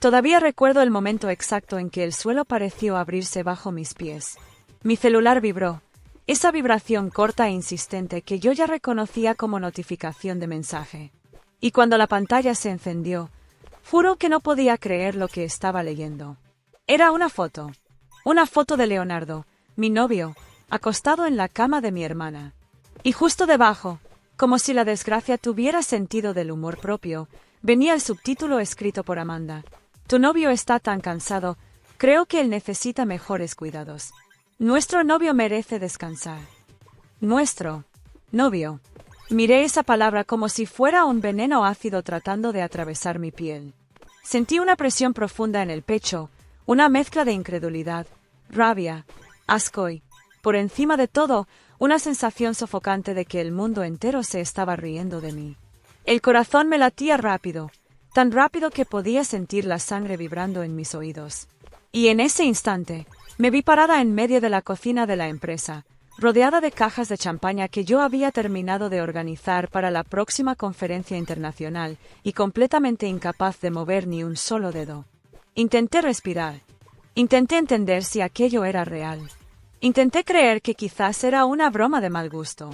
Todavía recuerdo el momento exacto en que el suelo pareció abrirse bajo mis pies. Mi celular vibró, esa vibración corta e insistente que yo ya reconocía como notificación de mensaje. Y cuando la pantalla se encendió, juro que no podía creer lo que estaba leyendo. Era una foto de Leonardo, mi novio, acostado en la cama de mi hermana. Y justo debajo, como si la desgracia tuviera sentido del humor propio, venía el subtítulo escrito por Amanda. Tu novio está tan cansado, creo que él necesita mejores cuidados. Nuestro novio merece descansar. Nuestro novio. Miré esa palabra como si fuera un veneno ácido tratando de atravesar mi piel. Sentí una presión profunda en el pecho, una mezcla de incredulidad, rabia, asco y, por encima de todo, una sensación sofocante de que el mundo entero se estaba riendo de mí. El corazón me latía rápido, tan rápido que podía sentir la sangre vibrando en mis oídos. Y en ese instante, me vi parada en medio de la cocina de la empresa, rodeada de cajas de champaña que yo había terminado de organizar para la próxima conferencia internacional y completamente incapaz de mover ni un solo dedo. Intenté respirar. Intenté entender si aquello era real. Intenté creer que quizás era una broma de mal gusto.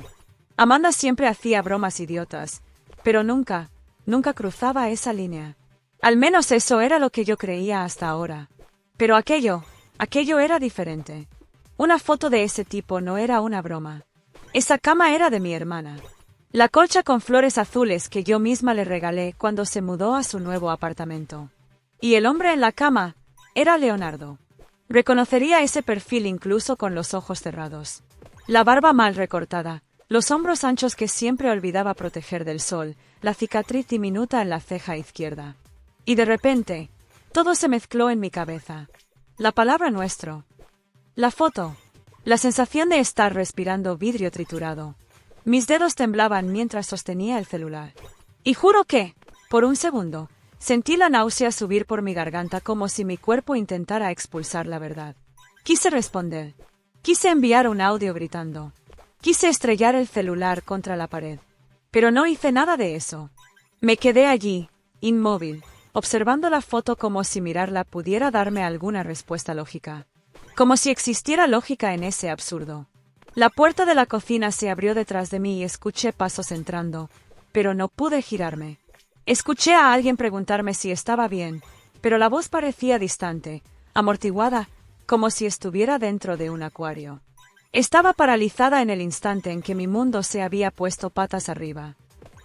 Amanda siempre hacía bromas idiotas, pero nunca cruzaba esa línea. Al menos eso era lo que yo creía hasta ahora. Pero aquello era diferente. Una foto de ese tipo no era una broma. Esa cama era de mi hermana. La colcha con flores azules que yo misma le regalé cuando se mudó a su nuevo apartamento. Y el hombre en la cama era Leonardo. Reconocería ese perfil incluso con los ojos cerrados. La barba mal recortada, los hombros anchos que siempre olvidaba proteger del sol, la cicatriz diminuta en la ceja izquierda. Y de repente, todo se mezcló en mi cabeza. La palabra nuestro. La foto. La sensación de estar respirando vidrio triturado. Mis dedos temblaban mientras sostenía el celular. Y juro que, por un segundo, sentí la náusea subir por mi garganta como si mi cuerpo intentara expulsar la verdad. Quise responder. Quise enviar un audio gritando. Quise estrellar el celular contra la pared. Pero no hice nada de eso. Me quedé allí, inmóvil, observando la foto como si mirarla pudiera darme alguna respuesta lógica. Como si existiera lógica en ese absurdo. La puerta de la cocina se abrió detrás de mí y escuché pasos entrando, pero no pude girarme. Escuché a alguien preguntarme si estaba bien, pero la voz parecía distante, amortiguada, como si estuviera dentro de un acuario. Estaba paralizada en el instante en que mi mundo se había puesto patas arriba.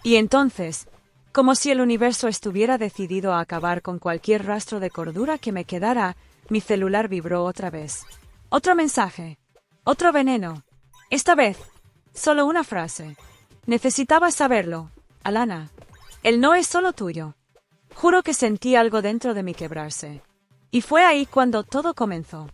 Y entonces, como si el universo estuviera decidido a acabar con cualquier rastro de cordura que me quedara, mi celular vibró otra vez. Otro mensaje. Otro veneno. Esta vez, solo una frase. Necesitabas saberlo, Alana. El no es solo tuyo. Juro que sentí algo dentro de mí quebrarse. Y fue ahí cuando todo comenzó.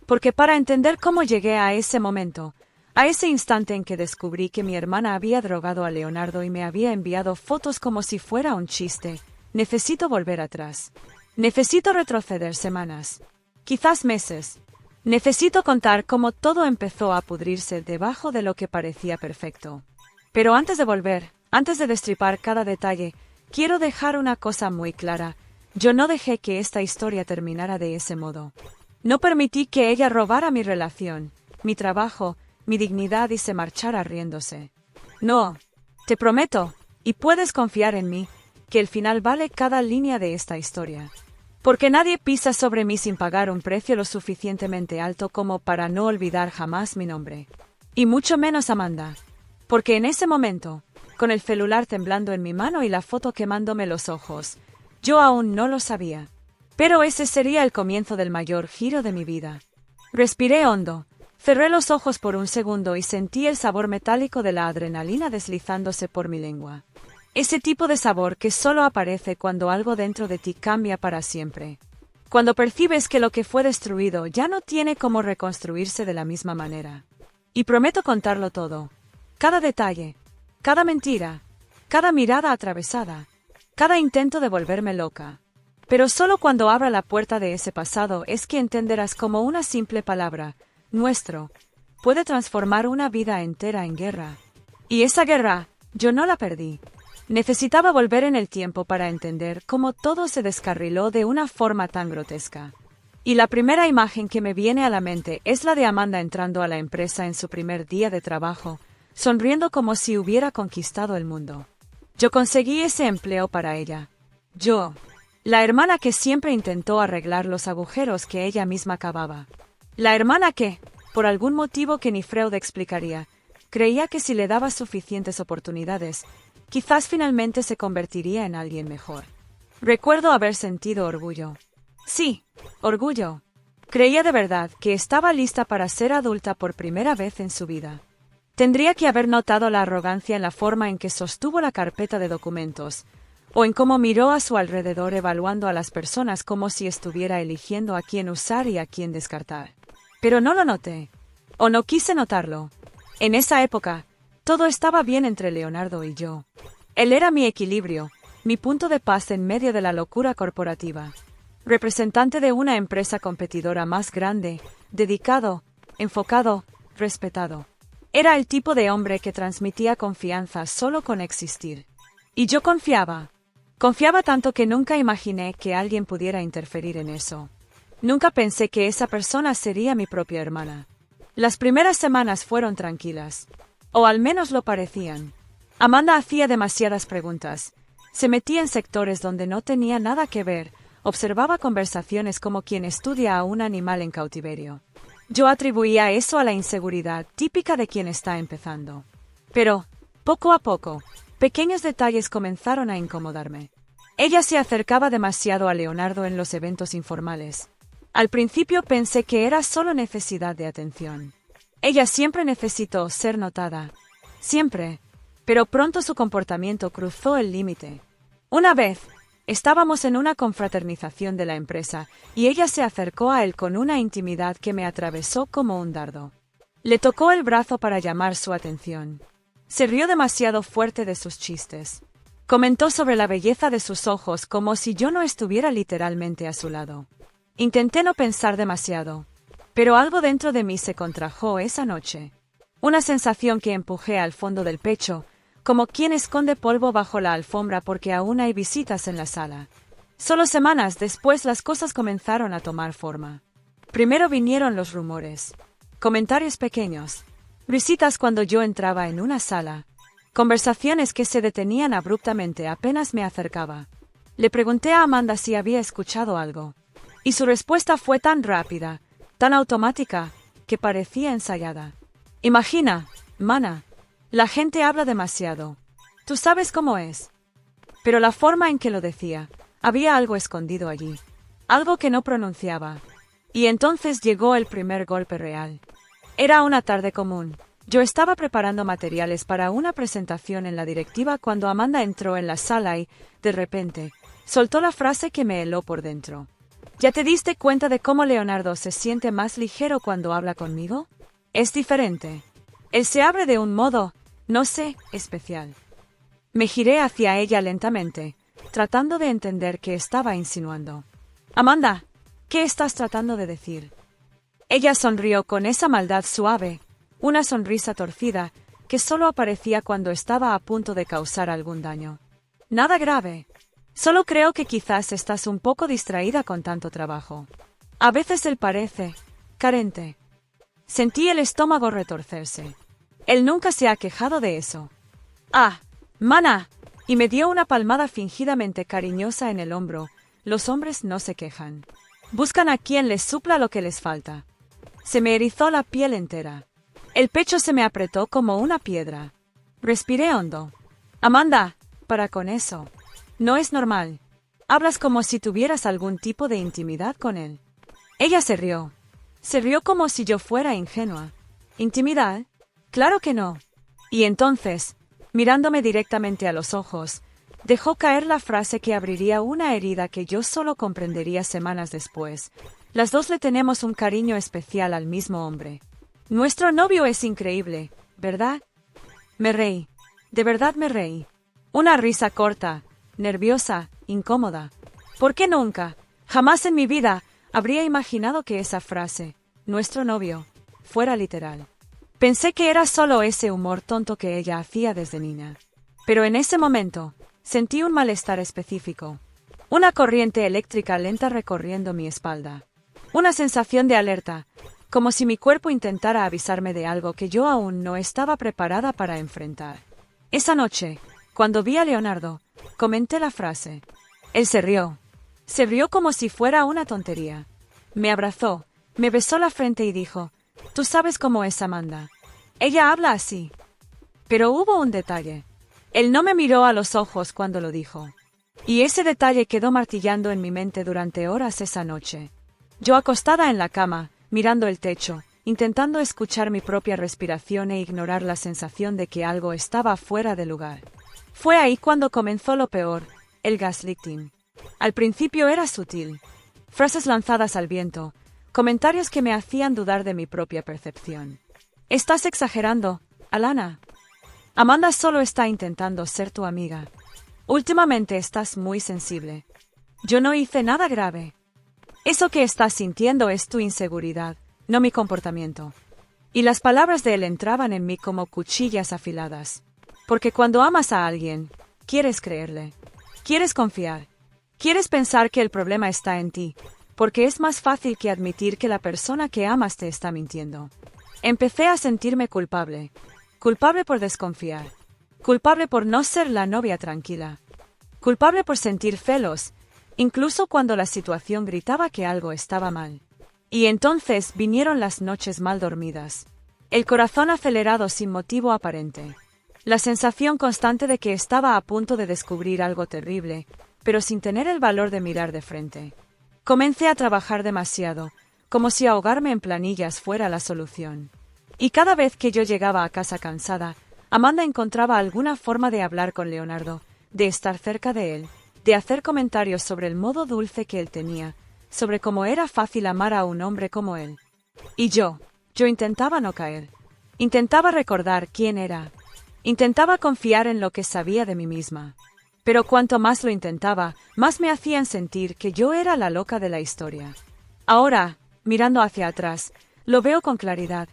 Porque para entender cómo llegué a ese momento, a ese instante en que descubrí que mi hermana había drogado a Leonardo y me había enviado fotos como si fuera un chiste, necesito volver atrás. Necesito retroceder semanas. Quizás meses. Necesito contar cómo todo empezó a pudrirse debajo de lo que parecía perfecto. Pero antes de volver, antes de destripar cada detalle, quiero dejar una cosa muy clara. Yo no dejé que esta historia terminara de ese modo. No permití que ella robara mi relación, mi trabajo, mi dignidad y se marchara riéndose. No, te prometo, y puedes confiar en mí, que el final vale cada línea de esta historia. Porque nadie pisa sobre mí sin pagar un precio lo suficientemente alto como para no olvidar jamás mi nombre. Y mucho menos Amanda. Porque en ese momento, con el celular temblando en mi mano y la foto quemándome los ojos, yo aún no lo sabía. Pero ese sería el comienzo del mayor giro de mi vida. Respiré hondo, cerré los ojos por un segundo y sentí el sabor metálico de la adrenalina deslizándose por mi lengua. Ese tipo de sabor que solo aparece cuando algo dentro de ti cambia para siempre. Cuando percibes que lo que fue destruido ya no tiene cómo reconstruirse de la misma manera. Y prometo contarlo todo. Cada detalle, cada mentira, cada mirada atravesada, cada intento de volverme loca. Pero solo cuando abra la puerta de ese pasado es que entenderás cómo una simple palabra, nuestro, puede transformar una vida entera en guerra. Y esa guerra, yo no la perdí. Necesitaba volver en el tiempo para entender cómo todo se descarriló de una forma tan grotesca. Y la primera imagen que me viene a la mente es la de Amanda entrando a la empresa en su primer día de trabajo, sonriendo como si hubiera conquistado el mundo. Yo conseguí ese empleo para ella. Yo, la hermana que siempre intentó arreglar los agujeros que ella misma cavaba. La hermana que, por algún motivo que ni Freud explicaría, creía que si le daba suficientes oportunidades, quizás finalmente se convertiría en alguien mejor. Recuerdo haber sentido orgullo. Sí, orgullo. Creía de verdad que estaba lista para ser adulta por primera vez en su vida. Tendría que haber notado la arrogancia en la forma en que sostuvo la carpeta de documentos, o en cómo miró a su alrededor evaluando a las personas como si estuviera eligiendo a quién usar y a quién descartar. Pero no lo noté, o no quise notarlo. En esa época, todo estaba bien entre Leonardo y yo. Él era mi equilibrio, mi punto de paz en medio de la locura corporativa. Representante de una empresa competidora más grande, dedicado, enfocado, respetado. Era el tipo de hombre que transmitía confianza solo con existir. Y yo confiaba. Confiaba tanto que nunca imaginé que alguien pudiera interferir en eso. Nunca pensé que esa persona sería mi propia hermana. Las primeras semanas fueron tranquilas. O al menos lo parecían. Amanda hacía demasiadas preguntas. Se metía en sectores donde no tenía nada que ver. Observaba conversaciones como quien estudia a un animal en cautiverio. Yo atribuía eso a la inseguridad típica de quien está empezando. Pero, poco a poco, pequeños detalles comenzaron a incomodarme. Ella se acercaba demasiado a Leonardo en los eventos informales. Al principio pensé que era solo necesidad de atención. Ella siempre necesitó ser notada. Siempre. Pero pronto su comportamiento cruzó el límite. Una vez, estábamos en una confraternización de la empresa, y ella se acercó a él con una intimidad que me atravesó como un dardo. Le tocó el brazo para llamar su atención. Se rió demasiado fuerte de sus chistes. Comentó sobre la belleza de sus ojos como si yo no estuviera literalmente a su lado. Intenté no pensar demasiado, pero algo dentro de mí se contrajo esa noche. Una sensación que empujé al fondo del pecho, como quien esconde polvo bajo la alfombra porque aún hay visitas en la sala. Solo semanas después las cosas comenzaron a tomar forma. Primero vinieron los rumores. Comentarios pequeños. Risitas cuando yo entraba en una sala. Conversaciones que se detenían abruptamente apenas me acercaba. Le pregunté a Amanda si había escuchado algo. Y su respuesta fue tan rápida, tan automática, que parecía ensayada. Imagina, mana. La gente habla demasiado. Tú sabes cómo es. Pero la forma en que lo decía, había algo escondido allí. Algo que no pronunciaba. Y entonces llegó el primer golpe real. Era una tarde común. Yo estaba preparando materiales para una presentación en la directiva cuando Amanda entró en la sala y, de repente, soltó la frase que me heló por dentro. ¿Ya te diste cuenta de cómo Leonardo se siente más ligero cuando habla conmigo? Es diferente. Él se abre de un modo, no sé, especial. Me giré hacia ella lentamente, tratando de entender qué estaba insinuando. Amanda, ¿qué estás tratando de decir? Ella sonrió con esa maldad suave, una sonrisa torcida, que solo aparecía cuando estaba a punto de causar algún daño. Nada grave. Solo creo que quizás estás un poco distraída con tanto trabajo. A veces él parece carente. Sentí el estómago retorcerse. Él nunca se ha quejado de eso. Ah, mana, y me dio una palmada fingidamente cariñosa en el hombro. Los hombres no se quejan. Buscan a quien les supla lo que les falta. Se me erizó la piel entera. El pecho se me apretó como una piedra. Respiré hondo. Amanda, para con eso. No es normal. Hablas como si tuvieras algún tipo de intimidad con él. Ella se rió. Se rió como si yo fuera ingenua. ¿Intimidad? Claro que no. Y entonces, mirándome directamente a los ojos, dejó caer la frase que abriría una herida que yo solo comprendería semanas después. Las dos le tenemos un cariño especial al mismo hombre. Nuestro novio es increíble, ¿verdad? Me reí. De verdad me reí. Una risa corta, nerviosa, incómoda. ¿Por qué nunca, jamás en mi vida, habría imaginado que esa frase, nuestro novio, fuera literal? Pensé que era solo ese humor tonto que ella hacía desde niña. Pero en ese momento, Sentí un malestar específico. Una corriente eléctrica lenta recorriendo mi espalda. Una sensación de alerta, como si mi cuerpo intentara avisarme de algo que yo aún no estaba preparada para enfrentar. Esa noche, cuando vi a Leonardo, comenté la frase. Él se rió. Se rió como si fuera una tontería. Me abrazó, me besó la frente y dijo, «Tú sabes cómo es Amanda. Ella habla así». Pero hubo un detalle. Él no me miró a los ojos cuando lo dijo. Y ese detalle quedó martillando en mi mente durante horas esa noche. Yo acostada en la cama, mirando el techo, intentando escuchar mi propia respiración e ignorar la sensación de que algo estaba fuera de lugar. Fue ahí cuando comenzó lo peor, el gaslighting. Al principio era sutil. Frases lanzadas al viento, comentarios que me hacían dudar de mi propia percepción. «Estás exagerando, Alana. Amanda solo está intentando ser tu amiga. Últimamente estás muy sensible. Yo no hice nada grave. Eso que estás sintiendo es tu inseguridad, no mi comportamiento». Y las palabras de él entraban en mí como cuchillas afiladas. Porque cuando amas a alguien, quieres creerle. Quieres confiar. Quieres pensar que el problema está en ti, porque es más fácil que admitir que la persona que amas te está mintiendo. Empecé a sentirme culpable. Culpable por desconfiar. Culpable por no ser la novia tranquila. Culpable por sentir celos, incluso cuando la situación gritaba que algo estaba mal. Y entonces vinieron las noches mal dormidas. El corazón acelerado sin motivo aparente. La sensación constante de que estaba a punto de descubrir algo terrible, pero sin tener el valor de mirar de frente. Comencé a trabajar demasiado, como si ahogarme en planillas fuera la solución. Y cada vez que yo llegaba a casa cansada, Amanda encontraba alguna forma de hablar con Leonardo, de estar cerca de él, de hacer comentarios sobre el modo dulce que él tenía, sobre cómo era fácil amar a un hombre como él. Y yo intentaba no caer. Intentaba recordar quién era. Intentaba confiar en lo que sabía de mí misma. Pero cuanto más lo intentaba, más me hacían sentir que yo era la loca de la historia. Ahora, mirando hacia atrás, lo veo con claridad.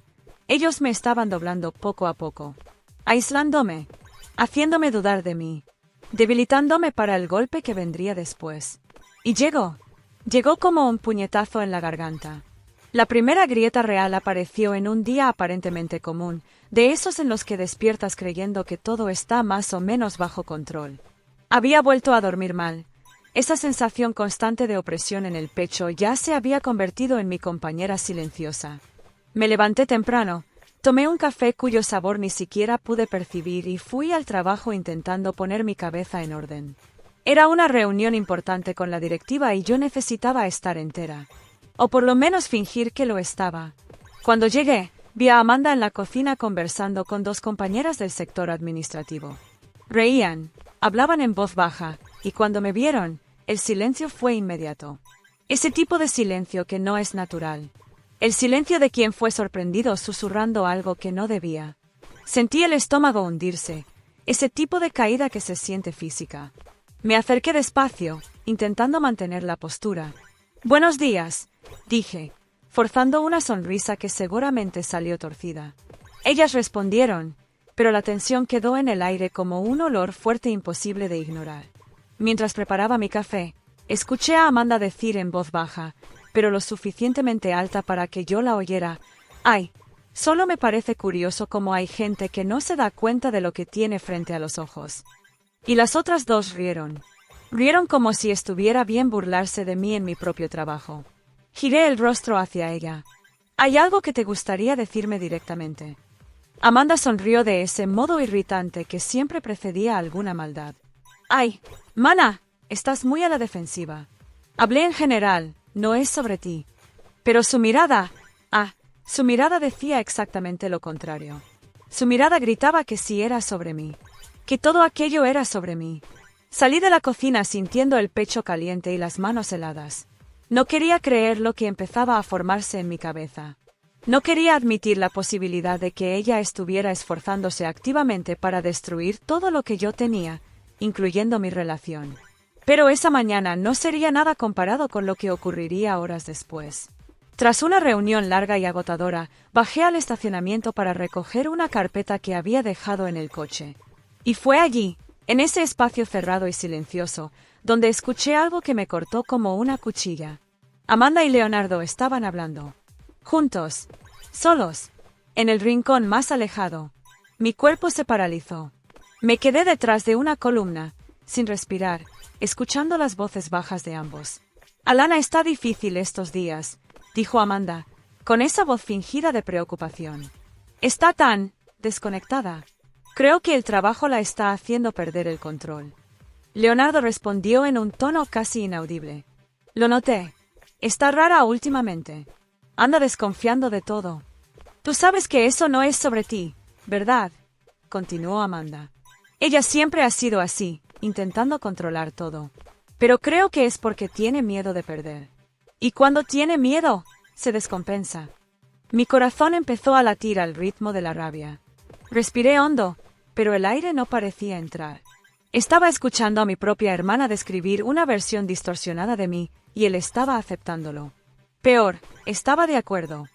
Ellos me estaban doblando poco a poco, aislándome, haciéndome dudar de mí, debilitándome para el golpe que vendría después. Y llegó como un puñetazo en la garganta. La primera grieta real apareció en un día aparentemente común, de esos en los que despiertas creyendo que todo está más o menos bajo control. Había vuelto a dormir mal. Esa sensación constante de opresión en el pecho ya se había convertido en mi compañera silenciosa. Me levanté temprano, tomé un café cuyo sabor ni siquiera pude percibir y fui al trabajo intentando poner mi cabeza en orden. Era una reunión importante con la directiva y yo necesitaba estar entera. O por lo menos fingir que lo estaba. Cuando llegué, vi a Amanda en la cocina conversando con dos compañeras del sector administrativo. Reían, hablaban en voz baja, y cuando me vieron, el silencio fue inmediato. Ese tipo de silencio que no es natural. El silencio de quien fue sorprendido susurrando algo que no debía. Sentí el estómago hundirse, ese tipo de caída que se siente física. Me acerqué despacio, intentando mantener la postura. «Buenos días», dije, forzando una sonrisa que seguramente salió torcida. Ellas respondieron, pero la tensión quedó en el aire como un olor fuerte imposible de ignorar. Mientras preparaba mi café, escuché a Amanda decir en voz baja, pero lo suficientemente alta para que yo la oyera, «Ay, solo me parece curioso cómo hay gente que no se da cuenta de lo que tiene frente a los ojos». Y las otras dos rieron. Rieron como si estuviera bien burlarse de mí en mi propio trabajo. Giré el rostro hacia ella. «¿Hay algo que te gustaría decirme directamente?» Amanda sonrió de ese modo irritante que siempre precedía alguna maldad. «Ay, mana, estás muy a la defensiva. Hablé en general, no es sobre ti». Pero su mirada decía exactamente lo contrario. Su mirada gritaba que sí era sobre mí. Que todo aquello era sobre mí. Salí de la cocina sintiendo el pecho caliente y las manos heladas. No quería creer lo que empezaba a formarse en mi cabeza. No quería admitir la posibilidad de que ella estuviera esforzándose activamente para destruir todo lo que yo tenía, incluyendo mi relación. Pero esa mañana no sería nada comparado con lo que ocurriría horas después. Tras una reunión larga y agotadora, bajé al estacionamiento para recoger una carpeta que había dejado en el coche. Y fue allí, En ese espacio cerrado y silencioso, donde escuché algo que me cortó como una cuchilla. Amanda y Leonardo estaban hablando. Juntos. Solos. En el rincón más alejado. Mi cuerpo se paralizó. Me quedé detrás de una columna, sin respirar, escuchando las voces bajas de ambos. Alana está difícil estos días, dijo Amanda, con esa voz fingida de preocupación. Está tan desconectada. Creo que el trabajo la está haciendo perder el control. Leonardo respondió en un tono casi inaudible. Lo noté. Está rara últimamente. Anda desconfiando de todo. Tú sabes que eso no es sobre ti, ¿verdad? Continuó Amanda. Ella siempre ha sido así, intentando controlar todo. Pero creo que es porque tiene miedo de perder. Y cuando tiene miedo, se descompensa. Mi corazón empezó a latir al ritmo de la rabia. Respiré hondo, pero el aire no parecía entrar. Estaba escuchando a mi propia hermana describir una versión distorsionada de mí, y él estaba aceptándolo. Peor, estaba de acuerdo.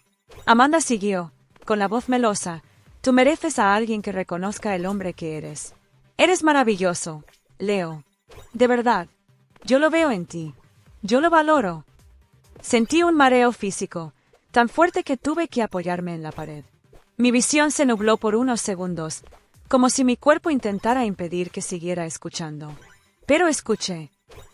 Amanda siguió, con la voz melosa. Tú mereces a alguien que reconozca el hombre que eres. Eres maravilloso, Leo. De verdad. Yo lo veo en ti. Yo lo valoro. Sentí un mareo físico, tan fuerte que tuve que apoyarme en la pared. Mi visión se nubló por unos segundos, como si mi cuerpo intentara impedir que siguiera escuchando. Pero escuché.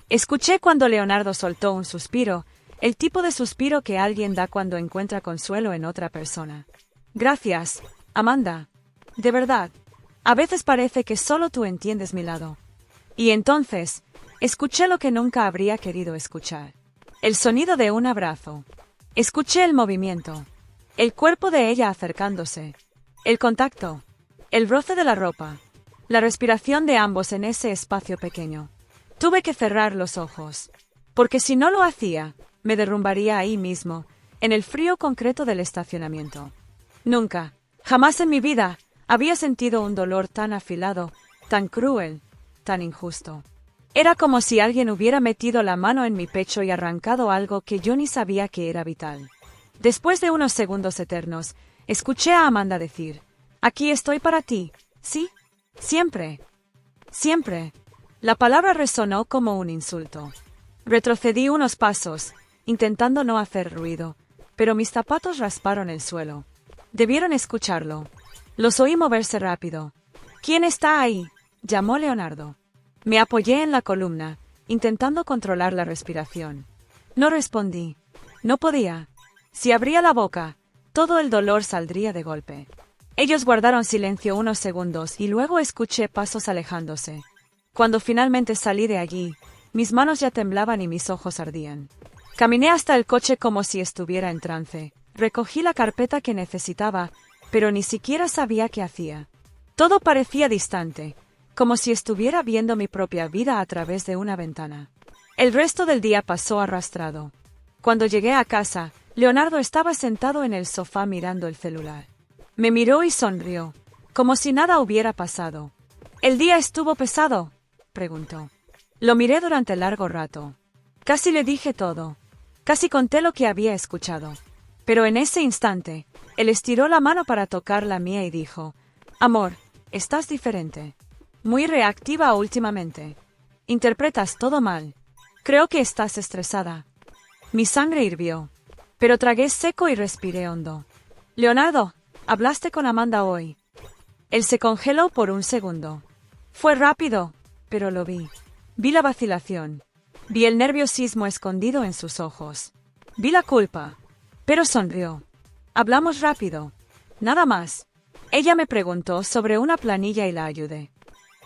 Escuché cuando Leonardo soltó un suspiro, el tipo de suspiro que alguien da cuando encuentra consuelo en otra persona. Gracias, Amanda. De verdad. A veces parece que solo tú entiendes mi lado. Y entonces, escuché lo que nunca habría querido escuchar. El sonido de un abrazo. Escuché el movimiento. El cuerpo de ella acercándose. El contacto. El roce de la ropa. La respiración de ambos en ese espacio pequeño. Tuve que cerrar los ojos. Porque si no lo hacía, me derrumbaría ahí mismo, en el frío concreto del estacionamiento. Nunca, jamás en mi vida, había sentido un dolor tan afilado, tan cruel, tan injusto. Era como si alguien hubiera metido la mano en mi pecho y arrancado algo que yo ni sabía que era vital. Después de unos segundos eternos, escuché a Amanda decir, «Aquí estoy para ti, ¿sí? Siempre. Siempre». La palabra resonó como un insulto. Retrocedí unos pasos, intentando no hacer ruido, pero mis zapatos rasparon el suelo. Debieron escucharlo. Los oí moverse rápido. «¿Quién está ahí?», llamó Leonardo. Me apoyé en la columna, intentando controlar la respiración. No respondí. No podía. Si abría la boca, todo el dolor saldría de golpe. Ellos guardaron silencio unos segundos y luego escuché pasos alejándose. Cuando finalmente salí de allí, mis manos ya temblaban y mis ojos ardían. Caminé hasta el coche como si estuviera en trance. Recogí la carpeta que necesitaba, pero ni siquiera sabía qué hacía. Todo parecía distante, como si estuviera viendo mi propia vida a través de una ventana. El resto del día pasó arrastrado. Cuando llegué a casa, Leonardo estaba sentado en el sofá mirando el celular. Me miró y sonrió, como si nada hubiera pasado. «¿El día estuvo pesado?», preguntó. Lo miré durante largo rato. Casi le dije todo. Casi conté lo que había escuchado. Pero en ese instante, él estiró la mano para tocar la mía y dijo, «Amor, estás diferente. Muy reactiva últimamente. Interpretas todo mal. Creo que estás estresada». Mi sangre hirvió. Pero tragué seco y respiré hondo. «Leonardo, hablaste con Amanda hoy». Él se congeló por un segundo. Fue rápido, pero lo vi. Vi la vacilación. Vi el nerviosismo escondido en sus ojos. Vi la culpa. Pero sonrió. Hablamos rápido. Nada más. Ella me preguntó sobre una planilla y la ayudé.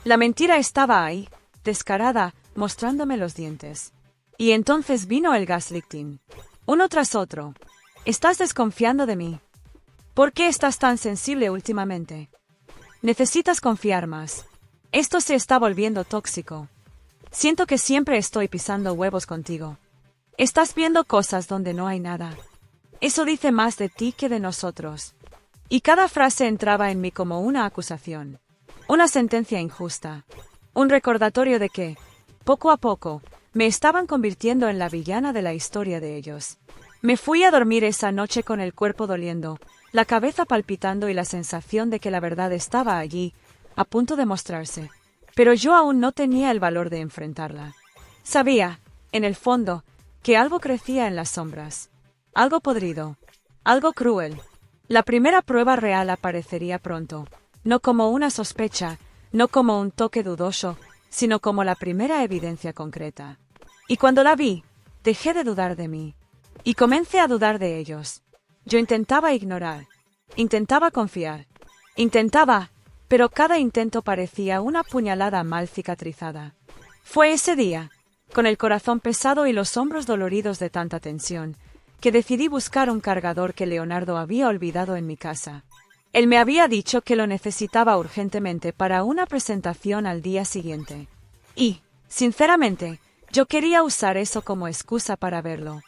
La mentira estaba ahí, descarada, mostrándome los dientes. Y entonces vino el gaslighting. Uno tras otro. «Estás desconfiando de mí. ¿Por qué estás tan sensible últimamente? Necesitas confiar más. Esto se está volviendo tóxico. Siento que siempre estoy pisando huevos contigo. Estás viendo cosas donde no hay nada. Eso dice más de ti que de nosotros». Y cada frase entraba en mí como una acusación. Una sentencia injusta. Un recordatorio de que, poco a poco, me estaban convirtiendo en la villana de la historia de ellos. Me fui a dormir esa noche con el cuerpo doliendo, la cabeza palpitando y la sensación de que la verdad estaba allí, a punto de mostrarse. pero yo aún no tenía el valor de enfrentarla. Sabía, en el fondo, que algo crecía en las sombras. Algo podrido. Algo cruel. La primera prueba real aparecería pronto, no como una sospecha, no como un toque dudoso, sino como la primera evidencia concreta. Y cuando la vi, dejé de dudar de mí. Y comencé a dudar de ellos. Yo intentaba ignorar. Intentaba confiar. Intentaba, pero cada intento parecía una puñalada mal cicatrizada. Fue ese día, con el corazón pesado y los hombros doloridos de tanta tensión, que decidí buscar un cargador que Leonardo había olvidado en mi casa. Él me había dicho que lo necesitaba urgentemente para una presentación al día siguiente. Y, sinceramente, yo quería usar eso como excusa para verlo.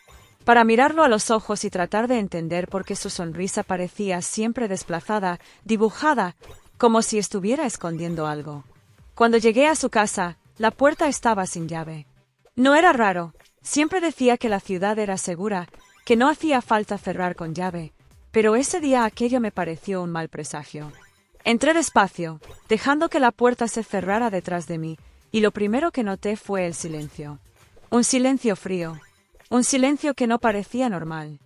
Para mirarlo a los ojos y tratar de entender por qué su sonrisa parecía siempre desplazada, dibujada, como si estuviera escondiendo algo. Cuando llegué a su casa, la puerta estaba sin llave. No era raro, siempre decía que la ciudad era segura, que no hacía falta cerrar con llave, pero ese día aquello me pareció un mal presagio. Entré despacio, dejando que la puerta se cerrara detrás de mí, y lo primero que noté fue el silencio. Un silencio frío. Un silencio que no parecía normal.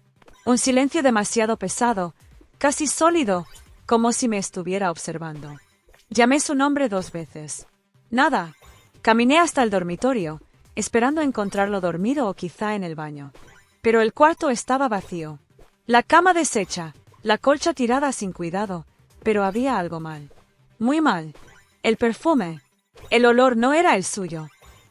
Un silencio demasiado pesado, casi sólido, como si me estuviera observando. Llamé su nombre 2 veces. Nada. Caminé hasta el dormitorio, esperando encontrarlo dormido o quizá en el baño. Pero el cuarto estaba vacío. La cama deshecha, la colcha tirada sin cuidado, pero había algo mal. Muy mal. El perfume. El olor no era el suyo.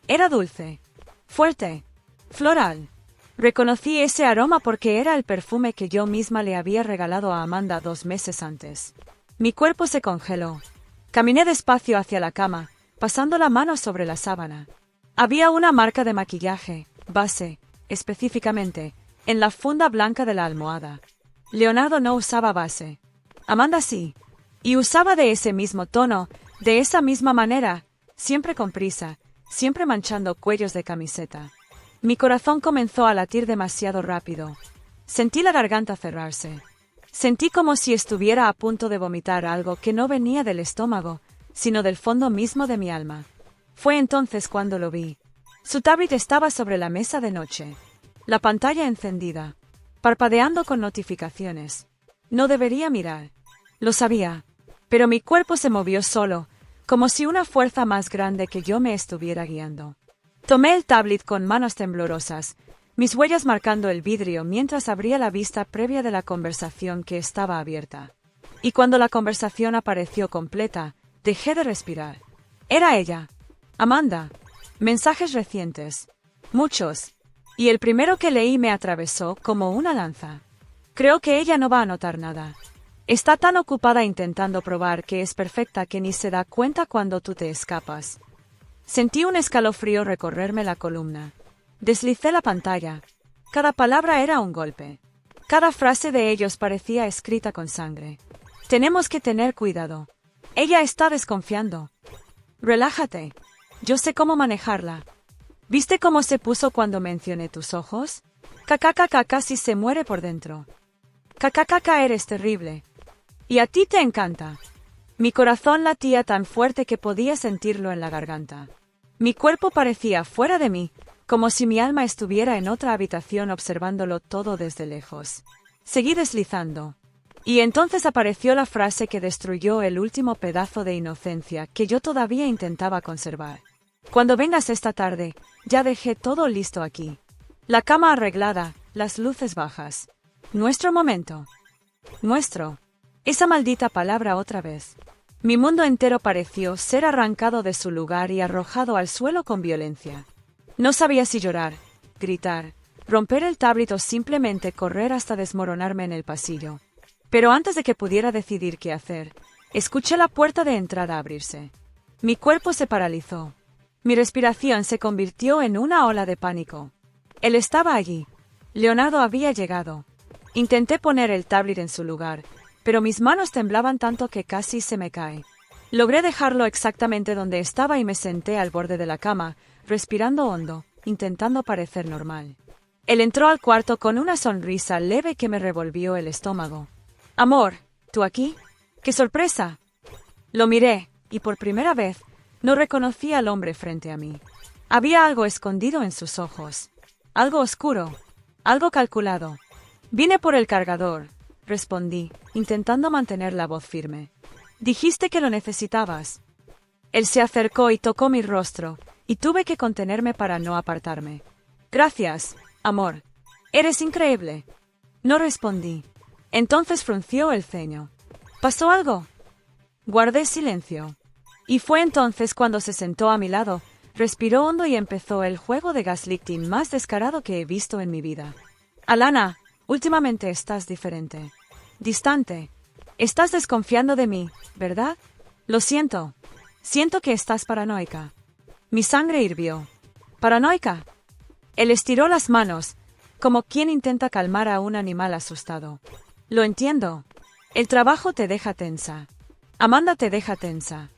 Era dulce. Fuerte. Floral. Reconocí ese aroma porque era el perfume que yo misma le había regalado a Amanda 2 meses antes. Mi cuerpo se congeló. Caminé despacio hacia la cama, pasando la mano sobre la sábana. Había una marca de maquillaje, base, específicamente, en la funda blanca de la almohada. Leonardo no usaba base. Amanda sí. Y usaba de ese mismo tono, de esa misma manera, siempre con prisa, siempre manchando cuellos de camiseta. Mi corazón comenzó a latir demasiado rápido. Sentí la garganta cerrarse. Sentí como si estuviera a punto de vomitar algo que no venía del estómago, sino del fondo mismo de mi alma. Fue entonces cuando lo vi. Su tablet estaba sobre la mesa de noche. La pantalla encendida, parpadeando con notificaciones. No debería mirar. Lo sabía. Pero mi cuerpo se movió solo, como si una fuerza más grande que yo me estuviera guiando. Tomé el tablet con manos temblorosas, mis huellas marcando el vidrio mientras abría la vista previa de la conversación que estaba abierta. Y cuando la conversación apareció completa, dejé de respirar. Era ella. Amanda. Mensajes recientes. Muchos. Y el primero que leí me atravesó como una lanza. Creo que ella no va a notar nada. Está tan ocupada intentando probar que es perfecta que ni se da cuenta cuando tú te escapas. Sentí un escalofrío recorrerme la columna. Deslicé la pantalla. Cada palabra era un golpe. Cada frase de ellos parecía escrita con sangre. Tenemos que tener cuidado. Ella está desconfiando. Relájate. Yo sé cómo manejarla. ¿Viste cómo se puso cuando mencioné tus ojos? Cacacaca casi se muere por dentro. Cacacaca eres terrible. Y a ti te encanta. Mi corazón latía tan fuerte que podía sentirlo en la garganta. Mi cuerpo parecía fuera de mí, como si mi alma estuviera en otra habitación observándolo todo desde lejos. Seguí deslizando. Y entonces apareció la frase que destruyó el último pedazo de inocencia que yo todavía intentaba conservar. Cuando vengas esta tarde, ya dejé todo listo aquí. La cama arreglada, las luces bajas. Nuestro momento. Nuestro. Esa maldita palabra otra vez. Mi mundo entero pareció ser arrancado de su lugar y arrojado al suelo con violencia. No sabía si llorar, gritar, romper el tablet o simplemente correr hasta desmoronarme en el pasillo. Pero antes de que pudiera decidir qué hacer, escuché la puerta de entrada abrirse. Mi cuerpo se paralizó. Mi respiración se convirtió en una ola de pánico. Él estaba allí. Leonardo había llegado. Intenté poner el tablet en su lugar, pero mis manos temblaban tanto que casi se me cae. Logré dejarlo exactamente donde estaba y me senté al borde de la cama, respirando hondo, intentando parecer normal. Él entró al cuarto con una sonrisa leve que me revolvió el estómago. «Amor, ¿tú aquí? ¡Qué sorpresa!». Lo miré, y por primera vez, No reconocí al hombre frente a mí. Había algo escondido en sus ojos. Algo oscuro. Algo calculado. Vine por el cargador, respondí, intentando mantener la voz firme. Dijiste que lo necesitabas. Él se acercó y tocó mi rostro, y tuve que contenerme para no apartarme. Gracias, amor. Eres increíble. No respondí. Entonces frunció el ceño. ¿Pasó algo? Guardé silencio. Y fue entonces cuando se sentó a mi lado, respiró hondo y empezó el juego de gaslighting más descarado que he visto en mi vida. Alana, últimamente estás diferente. Distante. Estás desconfiando de mí, ¿verdad? Lo siento. Siento que estás paranoica. Mi sangre hirvió. ¿Paranoica? Él estiró las manos, como quien intenta calmar a un animal asustado. Lo entiendo. El trabajo te deja tensa. Amanda te deja tensa.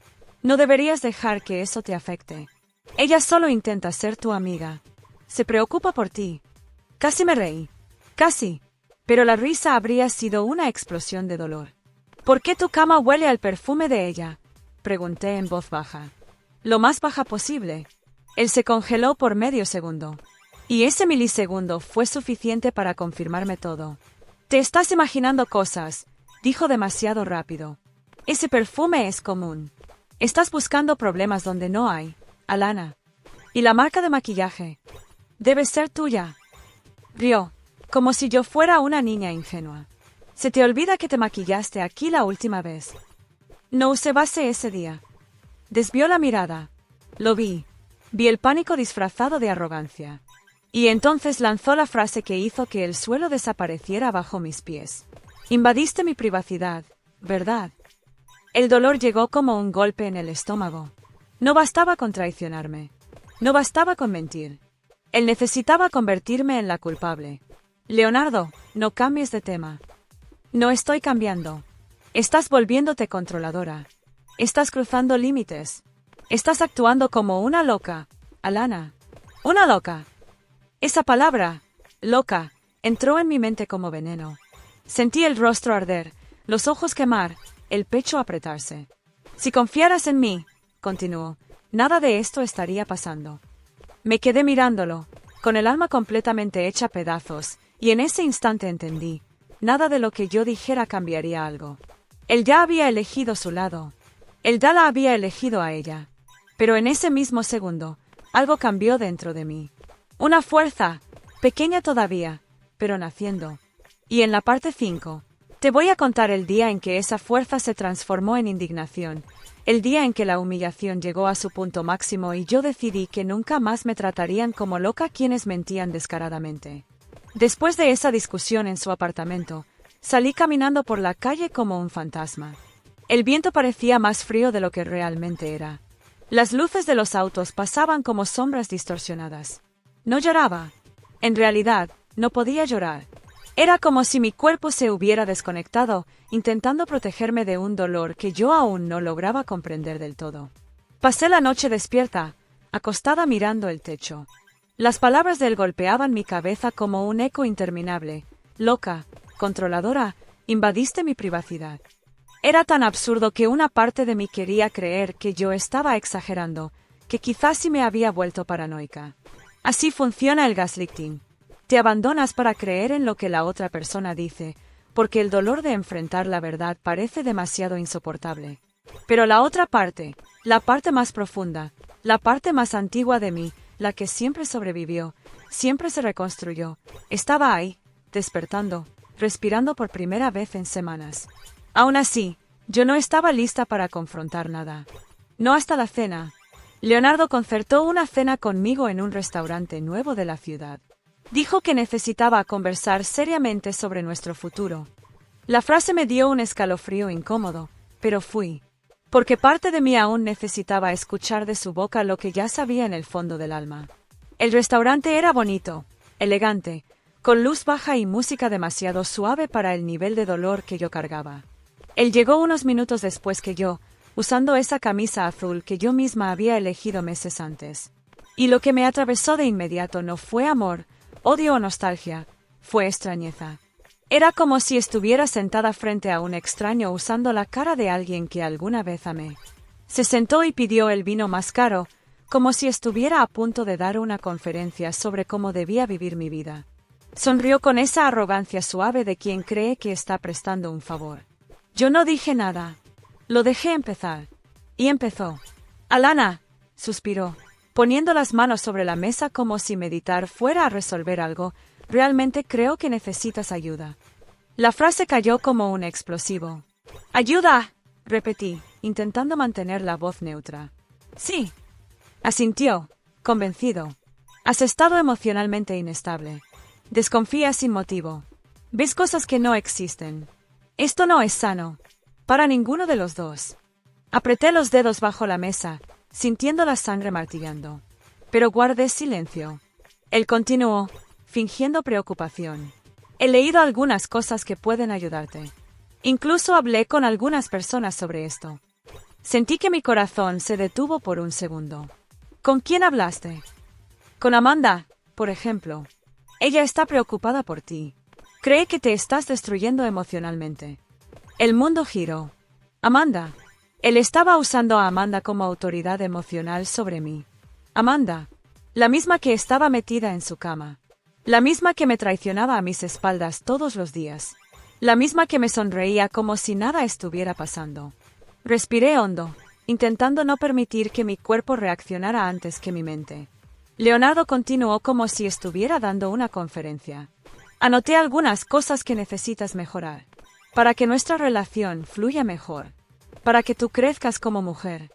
No deberías dejar que eso te afecte. Ella solo intenta ser tu amiga. Se preocupa por ti. Casi me reí. Casi. Pero la risa habría sido una explosión de dolor. ¿Por qué tu cama huele al perfume de ella? Pregunté en voz baja. Lo más baja posible. Él se congeló por medio segundo. Y ese milisegundo fue suficiente para confirmarme todo. Te estás imaginando cosas, dijo demasiado rápido. Ese perfume es común. Estás buscando problemas donde no hay, Alana. Y la marca de maquillaje. Debe ser tuya. Rió, como si yo fuera una niña ingenua. Se te olvida que te maquillaste aquí la última vez. No usé base ese día. Desvió la mirada. Lo vi. Vi el pánico disfrazado de arrogancia. Y entonces lanzó la frase que hizo que el suelo desapareciera bajo mis pies. Invadiste mi privacidad, ¿verdad? El dolor llegó como un golpe en el estómago. No bastaba con traicionarme. No bastaba con mentir. Él necesitaba convertirme en la culpable. Leonardo, no cambies de tema. No estoy cambiando. Estás volviéndote controladora. Estás cruzando límites. Estás actuando como una loca, Alana. Una loca. Esa palabra, loca, entró en mi mente como veneno. Sentí el rostro arder, los ojos quemar, el pecho apretarse. Si confiaras en mí, continuó, nada de esto estaría pasando. Me quedé mirándolo, con el alma completamente hecha pedazos, y en ese instante entendí, nada de lo que yo dijera cambiaría algo. Él ya había elegido su lado. Él ya la había elegido a ella. Pero en ese mismo segundo, algo cambió dentro de mí. Una fuerza, pequeña todavía, pero naciendo. Y en la parte 5, te voy a contar el día en que esa fuerza se transformó en indignación, el día en que la humillación llegó a su punto máximo y yo decidí que nunca más me tratarían como loca quienes mentían descaradamente. Después de esa discusión en su apartamento, salí caminando por la calle como un fantasma. El viento parecía más frío de lo que realmente era. Las luces de los autos pasaban como sombras distorsionadas. No lloraba. En realidad, no podía llorar. Era como si mi cuerpo se hubiera desconectado, intentando protegerme de un dolor que yo aún no lograba comprender del todo. Pasé la noche despierta, acostada mirando el techo. Las palabras de él golpeaban mi cabeza como un eco interminable. Loca, controladora, invadiste mi privacidad. Era tan absurdo que una parte de mí quería creer que yo estaba exagerando, que quizás sí me había vuelto paranoica. Así funciona el gaslighting. Te abandonas para creer en lo que la otra persona dice, porque el dolor de enfrentar la verdad parece demasiado insoportable. Pero la otra parte, la parte más profunda, la parte más antigua de mí, la que siempre sobrevivió, siempre se reconstruyó, estaba ahí, despertando, respirando por primera vez en semanas. Aún así, yo no estaba lista para confrontar nada. No hasta la cena. Leonardo concertó una cena conmigo en un restaurante nuevo de la ciudad. Dijo que necesitaba conversar seriamente sobre nuestro futuro. La frase me dio un escalofrío incómodo, pero fui. Porque parte de mí aún necesitaba escuchar de su boca lo que ya sabía en el fondo del alma. El restaurante era bonito, elegante, con luz baja y música demasiado suave para el nivel de dolor que yo cargaba. Él llegó unos minutos después que yo, usando esa camisa azul que yo misma había elegido meses antes. Y lo que me atravesó de inmediato no fue amor, odio o nostalgia, fue extrañeza. Era como si estuviera sentada frente a un extraño usando la cara de alguien que alguna vez amé. Se sentó y pidió el vino más caro, como si estuviera a punto de dar una conferencia sobre cómo debía vivir mi vida. Sonrió con esa arrogancia suave de quien cree que está prestando un favor. Yo no dije nada. Lo dejé empezar. Y empezó. Alana, suspiró, poniendo las manos sobre la mesa como si meditar fuera a resolver algo. Realmente creo que necesitas ayuda. La frase cayó como un explosivo. ¡Ayuda!, repetí, intentando mantener la voz neutra. Sí. Asintió, convencido. Has estado emocionalmente inestable. Desconfías sin motivo. Ves cosas que no existen. Esto no es sano. Para ninguno de los dos. Apreté los dedos bajo la mesa, sintiendo la sangre martillando. Pero guardé silencio. Él continuó, fingiendo preocupación. He leído algunas cosas que pueden ayudarte. Incluso hablé con algunas personas sobre esto. Sentí que mi corazón se detuvo por un segundo. ¿Con quién hablaste? Con Amanda, por ejemplo. Ella está preocupada por ti. Cree que te estás destruyendo emocionalmente. El mundo giró. Amanda. Él estaba usando a Amanda como autoridad emocional sobre mí. Amanda. La misma que estaba metida en su cama. La misma que me traicionaba a mis espaldas todos los días. La misma que me sonreía como si nada estuviera pasando. Respiré hondo, intentando no permitir que mi cuerpo reaccionara antes que mi mente. Leonardo continuó como si estuviera dando una conferencia. Anoté algunas cosas que necesitas mejorar. Para que nuestra relación fluya mejor. Para que tú crezcas como mujer.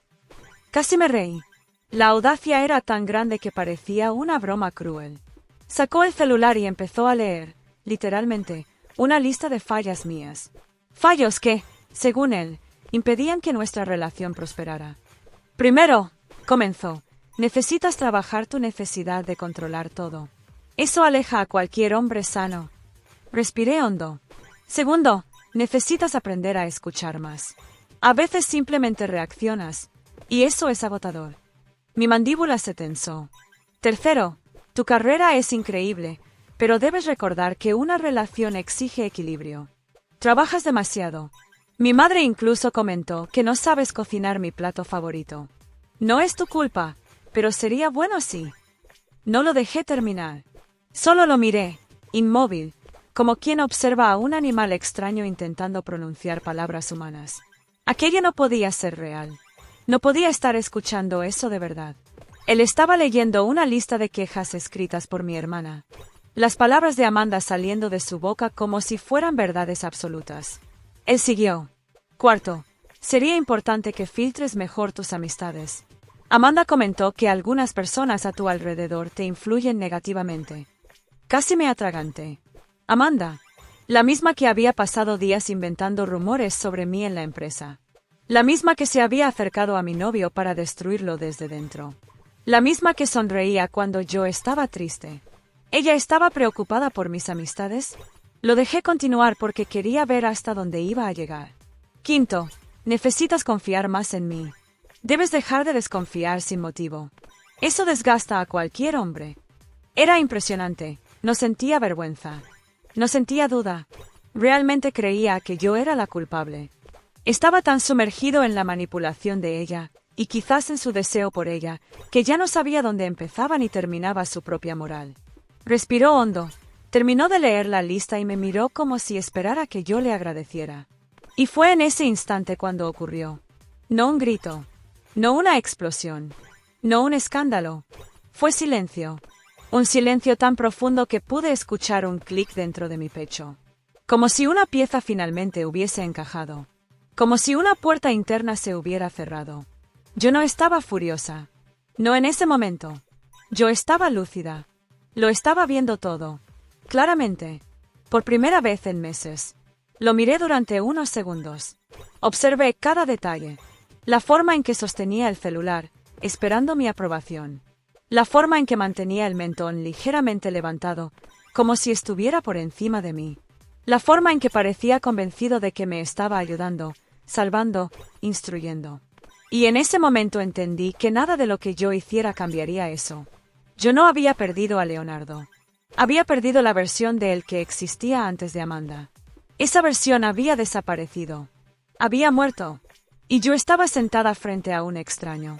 Casi me reí. La audacia era tan grande que parecía una broma cruel. Sacó el celular y empezó a leer, literalmente, una lista de fallas mías. Fallos que, según él, impedían que nuestra relación prosperara. Primero, comenzó, necesitas trabajar tu necesidad de controlar todo. Eso aleja a cualquier hombre sano. Respiré hondo. Segundo, necesitas aprender a escuchar más. A veces simplemente reaccionas, y eso es agotador. Mi mandíbula se tensó. Tercero, tu carrera es increíble, pero debes recordar que una relación exige equilibrio. Trabajas demasiado. Mi madre incluso comentó que no sabes cocinar mi plato favorito. No es tu culpa, pero sería bueno si. No lo dejé terminar. Solo lo miré, inmóvil, como quien observa a un animal extraño intentando pronunciar palabras humanas. Aquello no podía ser real. No podía estar escuchando eso de verdad. Él estaba leyendo una lista de quejas escritas por mi hermana. Las palabras de Amanda saliendo de su boca como si fueran verdades absolutas. Él siguió. Cuarto, sería importante que filtres mejor tus amistades. Amanda comentó que algunas personas a tu alrededor te influyen negativamente. Casi me atraganté. Amanda, la misma que había pasado días inventando rumores sobre mí en la empresa. La misma que se había acercado a mi novio para destruirlo desde dentro. La misma que sonreía cuando yo estaba triste. ¿Ella estaba preocupada por mis amistades? Lo dejé continuar porque quería ver hasta dónde iba a llegar. Quinto, necesitas confiar más en mí. Debes dejar de desconfiar sin motivo. Eso desgasta a cualquier hombre. Era impresionante. No sentía vergüenza. No sentía duda. Realmente creía que yo era la culpable. Estaba tan sumergido en la manipulación de ella, y quizás en su deseo por ella, que ya no sabía dónde empezaba ni terminaba su propia moral. Respiró hondo, terminó de leer la lista y me miró como si esperara que yo le agradeciera. Y fue en ese instante cuando ocurrió. No un grito, no una explosión, no un escándalo. Fue silencio. Un silencio tan profundo que pude escuchar un clic dentro de mi pecho. Como si una pieza finalmente hubiese encajado. Como si una puerta interna se hubiera cerrado. Yo no estaba furiosa. No en ese momento. Yo estaba lúcida. Lo estaba viendo todo. Claramente. Por primera vez en meses. Lo miré durante unos segundos. Observé cada detalle. La forma en que sostenía el celular, esperando mi aprobación. La forma en que mantenía el mentón ligeramente levantado, como si estuviera por encima de mí. La forma en que parecía convencido de que me estaba ayudando, salvando, instruyendo. Y en ese momento entendí que nada de lo que yo hiciera cambiaría eso. Yo no había perdido a Leonardo. Había perdido la versión de él que existía antes de Amanda. Esa versión había desaparecido. Había muerto. Y yo estaba sentada frente a un extraño.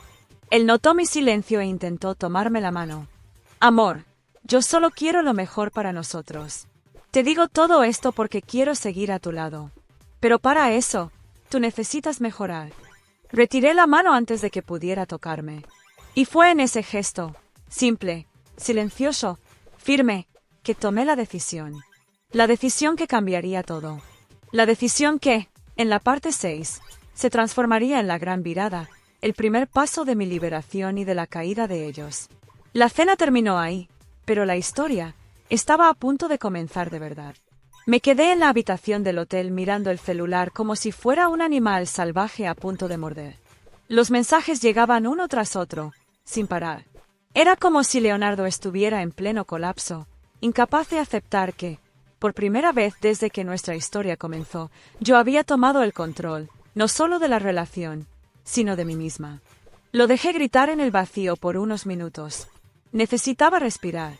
Él notó mi silencio e intentó tomarme la mano. Amor, yo solo quiero lo mejor para nosotros. Te digo todo esto porque quiero seguir a tu lado. Pero para eso, tú necesitas mejorar. Retiré la mano antes de que pudiera tocarme. Y fue en ese gesto, simple, silencioso, firme, que tomé la decisión. La decisión que cambiaría todo. La decisión que, en la parte 6, se transformaría en la gran virada, el primer paso de mi liberación y de la caída de ellos. La cena terminó ahí, pero la historia estaba a punto de comenzar de verdad. Me quedé en la habitación del hotel mirando el celular como si fuera un animal salvaje a punto de morder. Los mensajes llegaban uno tras otro, sin parar. Era como si Leonardo estuviera en pleno colapso, incapaz de aceptar que, por primera vez desde que nuestra historia comenzó, yo había tomado el control, no solo de la relación, sino de mí misma. Lo dejé gritar en el vacío por unos minutos. Necesitaba respirar.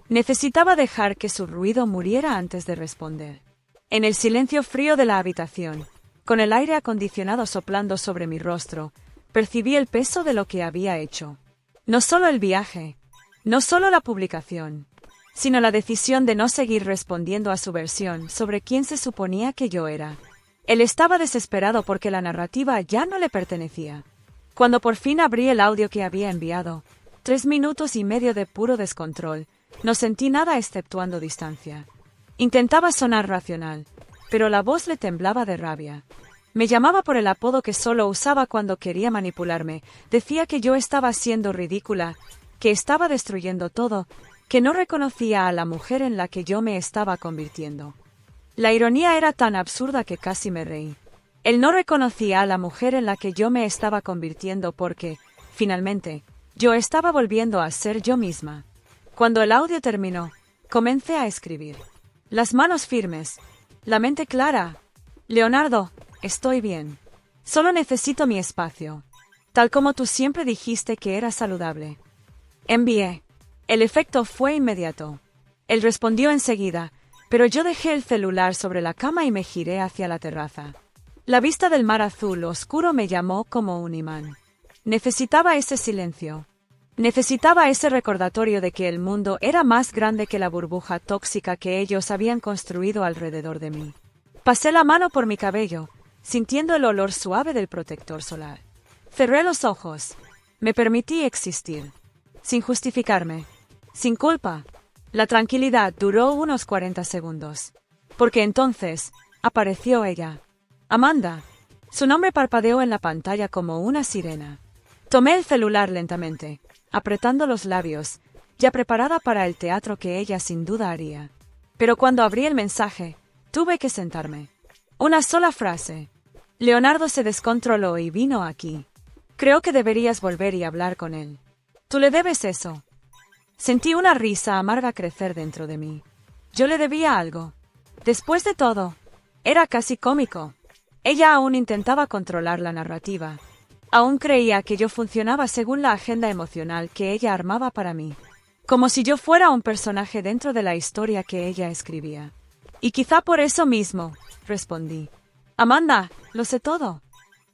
Necesitaba dejar que su ruido muriera antes de responder. En el silencio frío de la habitación, con el aire acondicionado soplando sobre mi rostro, percibí el peso de lo que había hecho. No solo el viaje, no solo la publicación, sino la decisión de no seguir respondiendo a su versión sobre quién se suponía que yo era. Él estaba desesperado porque la narrativa ya no le pertenecía. Cuando por fin abrí el audio que había enviado, 3 minutos y medio de puro descontrol, no sentí nada exceptuando distancia. Intentaba sonar racional, pero la voz le temblaba de rabia. Me llamaba por el apodo que solo usaba cuando quería manipularme, decía que yo estaba siendo ridícula, que estaba destruyendo todo, que no reconocía a la mujer en la que yo me estaba convirtiendo. La ironía era tan absurda que casi me reí. Él no reconocía a la mujer en la que yo me estaba convirtiendo porque, finalmente, yo estaba volviendo a ser yo misma. Cuando el audio terminó, comencé a escribir. Las manos firmes, la mente clara. Leonardo, estoy bien. Solo necesito mi espacio. Tal como tú siempre dijiste que era saludable. Envié. El efecto fue inmediato. Él respondió enseguida, pero yo dejé el celular sobre la cama y me giré hacia la terraza. La vista del mar azul oscuro me llamó como un imán. Necesitaba ese silencio. Necesitaba ese recordatorio de que el mundo era más grande que la burbuja tóxica que ellos habían construido alrededor de mí. Pasé la mano por mi cabello, sintiendo el olor suave del protector solar. Cerré los ojos. Me permití existir. Sin justificarme. Sin culpa. La tranquilidad duró unos 40 segundos. Porque entonces, apareció ella. Amanda. Su nombre parpadeó en la pantalla como una sirena. Tomé el celular lentamente, apretando los labios, ya preparada para el teatro que ella sin duda haría. Pero cuando abrí el mensaje, tuve que sentarme. Una sola frase. Leonardo se descontroló y vino aquí. Creo que deberías volver y hablar con él. Tú le debes eso. Sentí una risa amarga crecer dentro de mí. Yo le debía algo. Después de todo, era casi cómico. Ella aún intentaba controlar la narrativa. Aún creía que yo funcionaba según la agenda emocional que ella armaba para mí. Como si yo fuera un personaje dentro de la historia que ella escribía. Y quizá por eso mismo, respondí. Amanda, lo sé todo.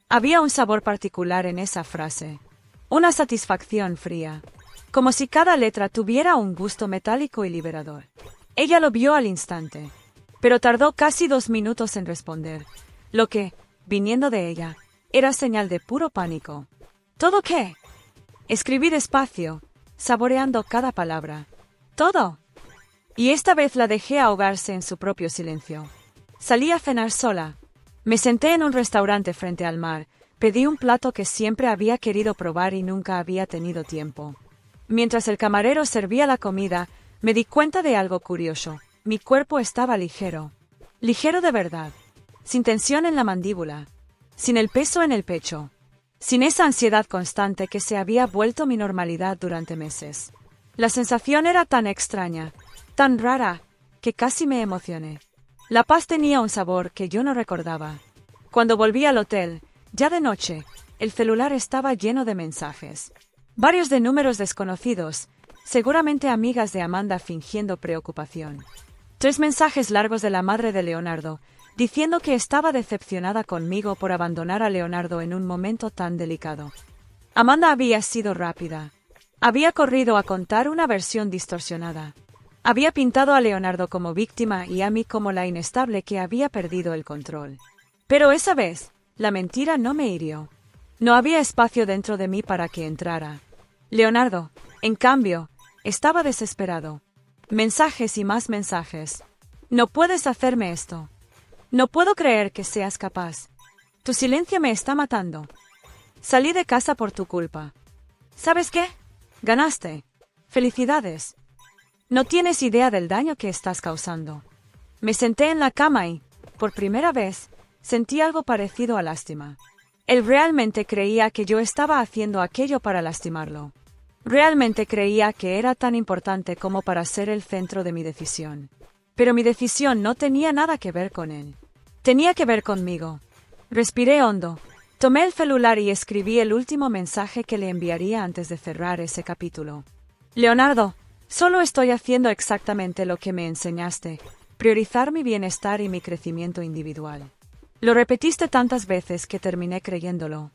Había un sabor particular en esa frase. Una satisfacción fría. Como si cada letra tuviera un gusto metálico y liberador. Ella lo vio al instante. Pero tardó casi 2 minutos en responder. Lo que, viniendo de ella, era señal de puro pánico. ¿Todo qué? Escribí despacio, saboreando cada palabra. Todo. Y esta vez la dejé ahogarse en su propio silencio. Salí a cenar sola. Me senté en un restaurante frente al mar, pedí un plato que siempre había querido probar y nunca había tenido tiempo. Mientras el camarero servía la comida, me di cuenta de algo curioso. Mi cuerpo estaba ligero. Ligero de verdad. Sin tensión en la mandíbula. Sin el peso en el pecho. Sin esa ansiedad constante que se había vuelto mi normalidad durante meses. La sensación era tan extraña, tan rara, que casi me emocioné. La paz tenía un sabor que yo no recordaba. Cuando volví al hotel, ya de noche, el celular estaba lleno de mensajes. Varios de números desconocidos, seguramente amigas de Amanda fingiendo preocupación. 3 mensajes largos de la madre de Leonardo, diciendo que estaba decepcionada conmigo por abandonar a Leonardo en un momento tan delicado. Amanda había sido rápida. Había corrido a contar una versión distorsionada. Había pintado a Leonardo como víctima y a mí como la inestable que había perdido el control. Pero esa vez, la mentira no me hirió. No había espacio dentro de mí para que entrara. Leonardo, en cambio, estaba desesperado. Mensajes y más mensajes. No puedes hacerme esto. No puedo creer que seas capaz. Tu silencio me está matando. Salí de casa por tu culpa. ¿Sabes qué? Ganaste. Felicidades. No tienes idea del daño que estás causando. Me senté en la cama y, por primera vez, sentí algo parecido a lástima. Él realmente creía que yo estaba haciendo aquello para lastimarlo. Realmente creía que era tan importante como para ser el centro de mi decisión. Pero mi decisión no tenía nada que ver con él. Tenía que ver conmigo. Respiré hondo. Tomé el celular y escribí el último mensaje que le enviaría antes de cerrar ese capítulo. Leonardo, solo estoy haciendo exactamente lo que me enseñaste, priorizar mi bienestar y mi crecimiento individual. Lo repetiste tantas veces que terminé creyéndolo.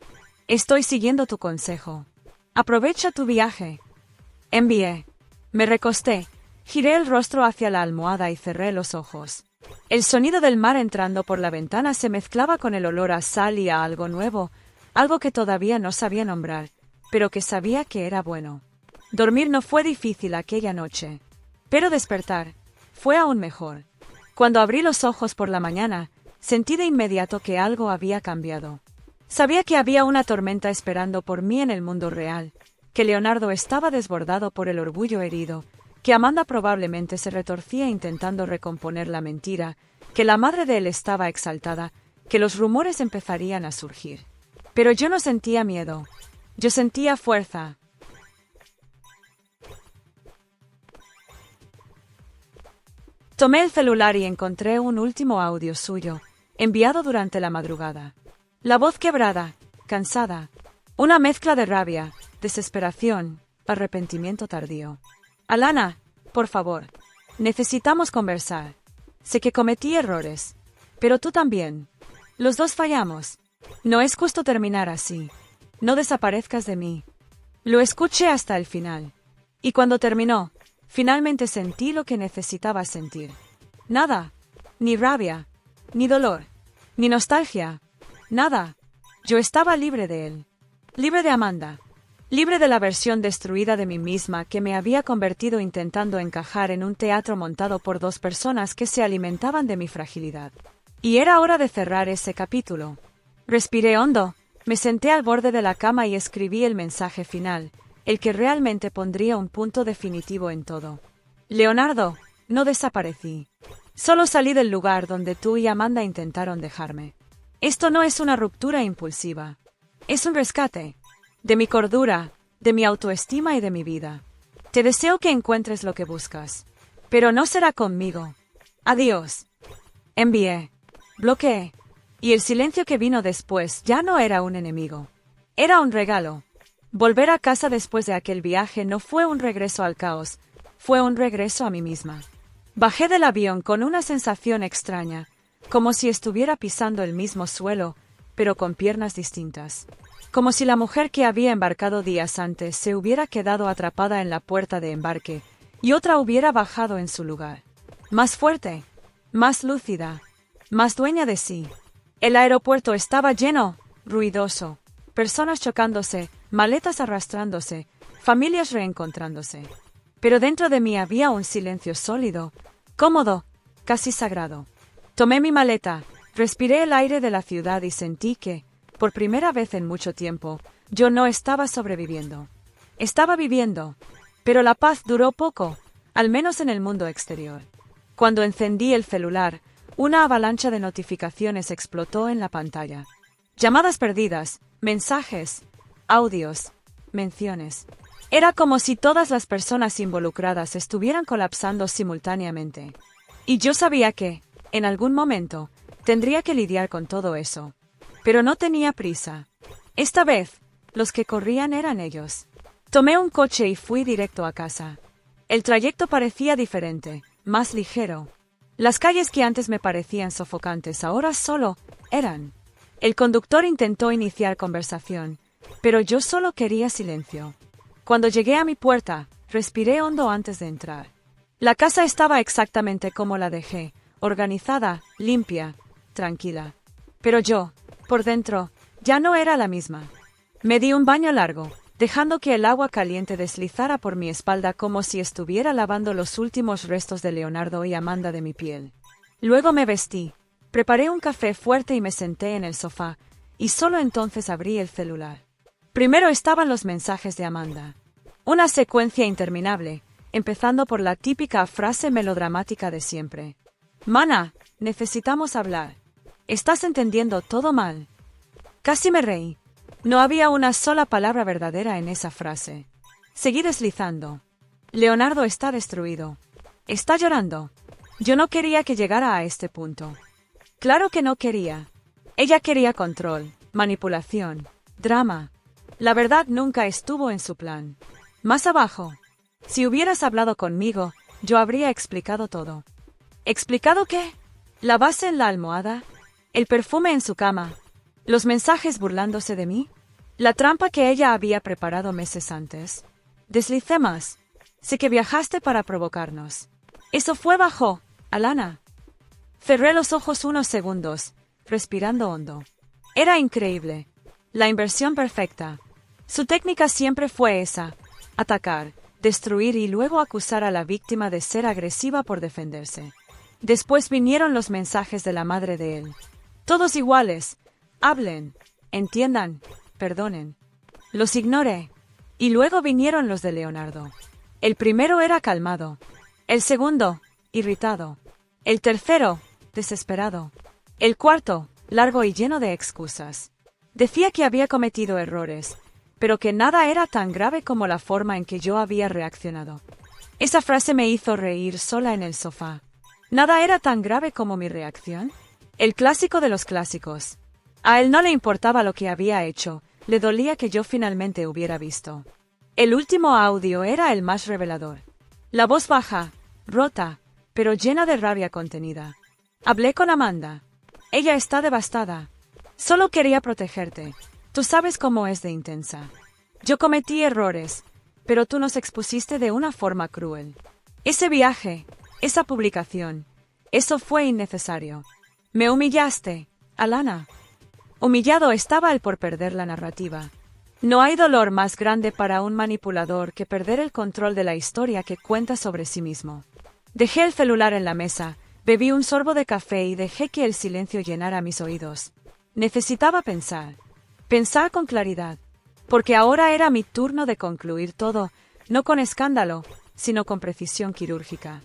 Estoy siguiendo tu consejo. Aprovecha tu viaje. Envié. Me recosté, giré el rostro hacia la almohada y cerré los ojos. El sonido del mar entrando por la ventana se mezclaba con el olor a sal y a algo nuevo, algo que todavía no sabía nombrar, pero que sabía que era bueno. Dormir no fue difícil aquella noche, pero despertar fue aún mejor. Cuando abrí los ojos por la mañana, sentí de inmediato que algo había cambiado. Sabía que había una tormenta esperando por mí en el mundo real, que Leonardo estaba desbordado por el orgullo herido, que Amanda probablemente se retorcía intentando recomponer la mentira, que la madre de él estaba exaltada, que los rumores empezarían a surgir. Pero yo no sentía miedo. Yo sentía fuerza. Tomé el celular y encontré un último audio suyo, enviado durante la madrugada. La voz quebrada, cansada, una mezcla de rabia, desesperación, arrepentimiento tardío. Alana, por favor, necesitamos conversar. Sé que cometí errores, pero tú también. Los dos fallamos. No es justo terminar así. No desaparezcas de mí. Lo escuché hasta el final. Y cuando terminó, finalmente sentí lo que necesitaba sentir. Nada. Ni rabia. Ni dolor. Ni nostalgia. Nada. Yo estaba libre de él. Libre de Amanda. Libre de la versión destruida de mí misma que me había convertido intentando encajar en un teatro montado por dos personas que se alimentaban de mi fragilidad. Y era hora de cerrar ese capítulo. Respiré hondo, me senté al borde de la cama y escribí el mensaje final, el que realmente pondría un punto definitivo en todo. Leonardo, no desaparecí. Solo salí del lugar donde tú y Amanda intentaron dejarme. Esto no es una ruptura impulsiva. Es un rescate. De mi cordura, de mi autoestima y de mi vida. Te deseo que encuentres lo que buscas. Pero no será conmigo. Adiós. Envié. Bloqueé. Y el silencio que vino después ya no era un enemigo. Era un regalo. Volver a casa después de aquel viaje no fue un regreso al caos, fue un regreso a mí misma. Bajé del avión con una sensación extraña, como si estuviera pisando el mismo suelo, pero con piernas distintas. Como si la mujer que había embarcado días antes se hubiera quedado atrapada en la puerta de embarque, y otra hubiera bajado en su lugar. Más fuerte, más lúcida, más dueña de sí. El aeropuerto estaba lleno, ruidoso, personas chocándose, maletas arrastrándose, familias reencontrándose. Pero dentro de mí había un silencio sólido, cómodo, casi sagrado. Tomé mi maleta, respiré el aire de la ciudad y sentí que, por primera vez en mucho tiempo, yo no estaba sobreviviendo. Estaba viviendo, pero la paz duró poco, al menos en el mundo exterior. Cuando encendí el celular, una avalancha de notificaciones explotó en la pantalla. Llamadas perdidas, mensajes, audios, menciones. Era como si todas las personas involucradas estuvieran colapsando simultáneamente. Y yo sabía que, en algún momento, tendría que lidiar con todo eso. Pero no tenía prisa. Esta vez, los que corrían eran ellos. Tomé un coche y fui directo a casa. El trayecto parecía diferente, más ligero, Las calles que antes me parecían sofocantes ahora solo eran. El conductor intentó iniciar conversación, pero yo solo quería silencio. Cuando llegué a mi puerta, respiré hondo antes de entrar. La casa estaba exactamente como la dejé, organizada, limpia, tranquila. Pero yo, por dentro, ya no era la misma. Me di un baño largo, dejando que el agua caliente deslizara por mi espalda como si estuviera lavando los últimos restos de Leonardo y Amanda de mi piel. Luego me vestí, preparé un café fuerte y me senté en el sofá, y solo entonces abrí el celular. Primero estaban los mensajes de Amanda. Una secuencia interminable, empezando por la típica frase melodramática de siempre. Mana, necesitamos hablar. Estás entendiendo todo mal. Casi me reí. No había una sola palabra verdadera en esa frase. Seguí deslizando. Leonardo está destruido. Está llorando. Yo no quería que llegara a este punto. Claro que no quería. Ella quería control, manipulación, drama. La verdad nunca estuvo en su plan. Más abajo. Si hubieras hablado conmigo, yo habría explicado todo. ¿Explicado qué? La base en la almohada, el perfume en su cama, los mensajes burlándose de mí, la trampa que ella había preparado meses antes. Deslicé más. Sé que viajaste para provocarnos. Eso fue bajo, Alana. Cerré los ojos unos segundos, respirando hondo. Era increíble. La inversión perfecta. Su técnica siempre fue esa: atacar, destruir y luego acusar a la víctima de ser agresiva por defenderse. Después vinieron los mensajes de la madre de él. Todos iguales. Hablen, entiendan, perdonen. Los ignoré. Y luego vinieron los de Leonardo. El primero era calmado. El segundo, irritado. El tercero, desesperado. El cuarto, largo y lleno de excusas. Decía que había cometido errores, pero que nada era tan grave como la forma en que yo había reaccionado. Esa frase me hizo reír sola en el sofá. ¿Nada era tan grave como mi reacción? El clásico de los clásicos. A él no le importaba lo que había hecho, le dolía que yo finalmente hubiera visto. El último audio era el más revelador. La voz baja, rota, pero llena de rabia contenida. Hablé con Amanda. Ella está devastada. Solo quería protegerte. Tú sabes cómo es de intensa. Yo cometí errores, pero tú nos expusiste de una forma cruel. Ese viaje, esa publicación, eso fue innecesario. Me humillaste, Alana. Humillado estaba él por perder la narrativa. No hay dolor más grande para un manipulador que perder el control de la historia que cuenta sobre sí mismo. Dejé el celular en la mesa, bebí un sorbo de café y dejé que el silencio llenara mis oídos. Necesitaba pensar. Pensar con claridad. Porque ahora era mi turno de concluir todo, no con escándalo, sino con precisión quirúrgica.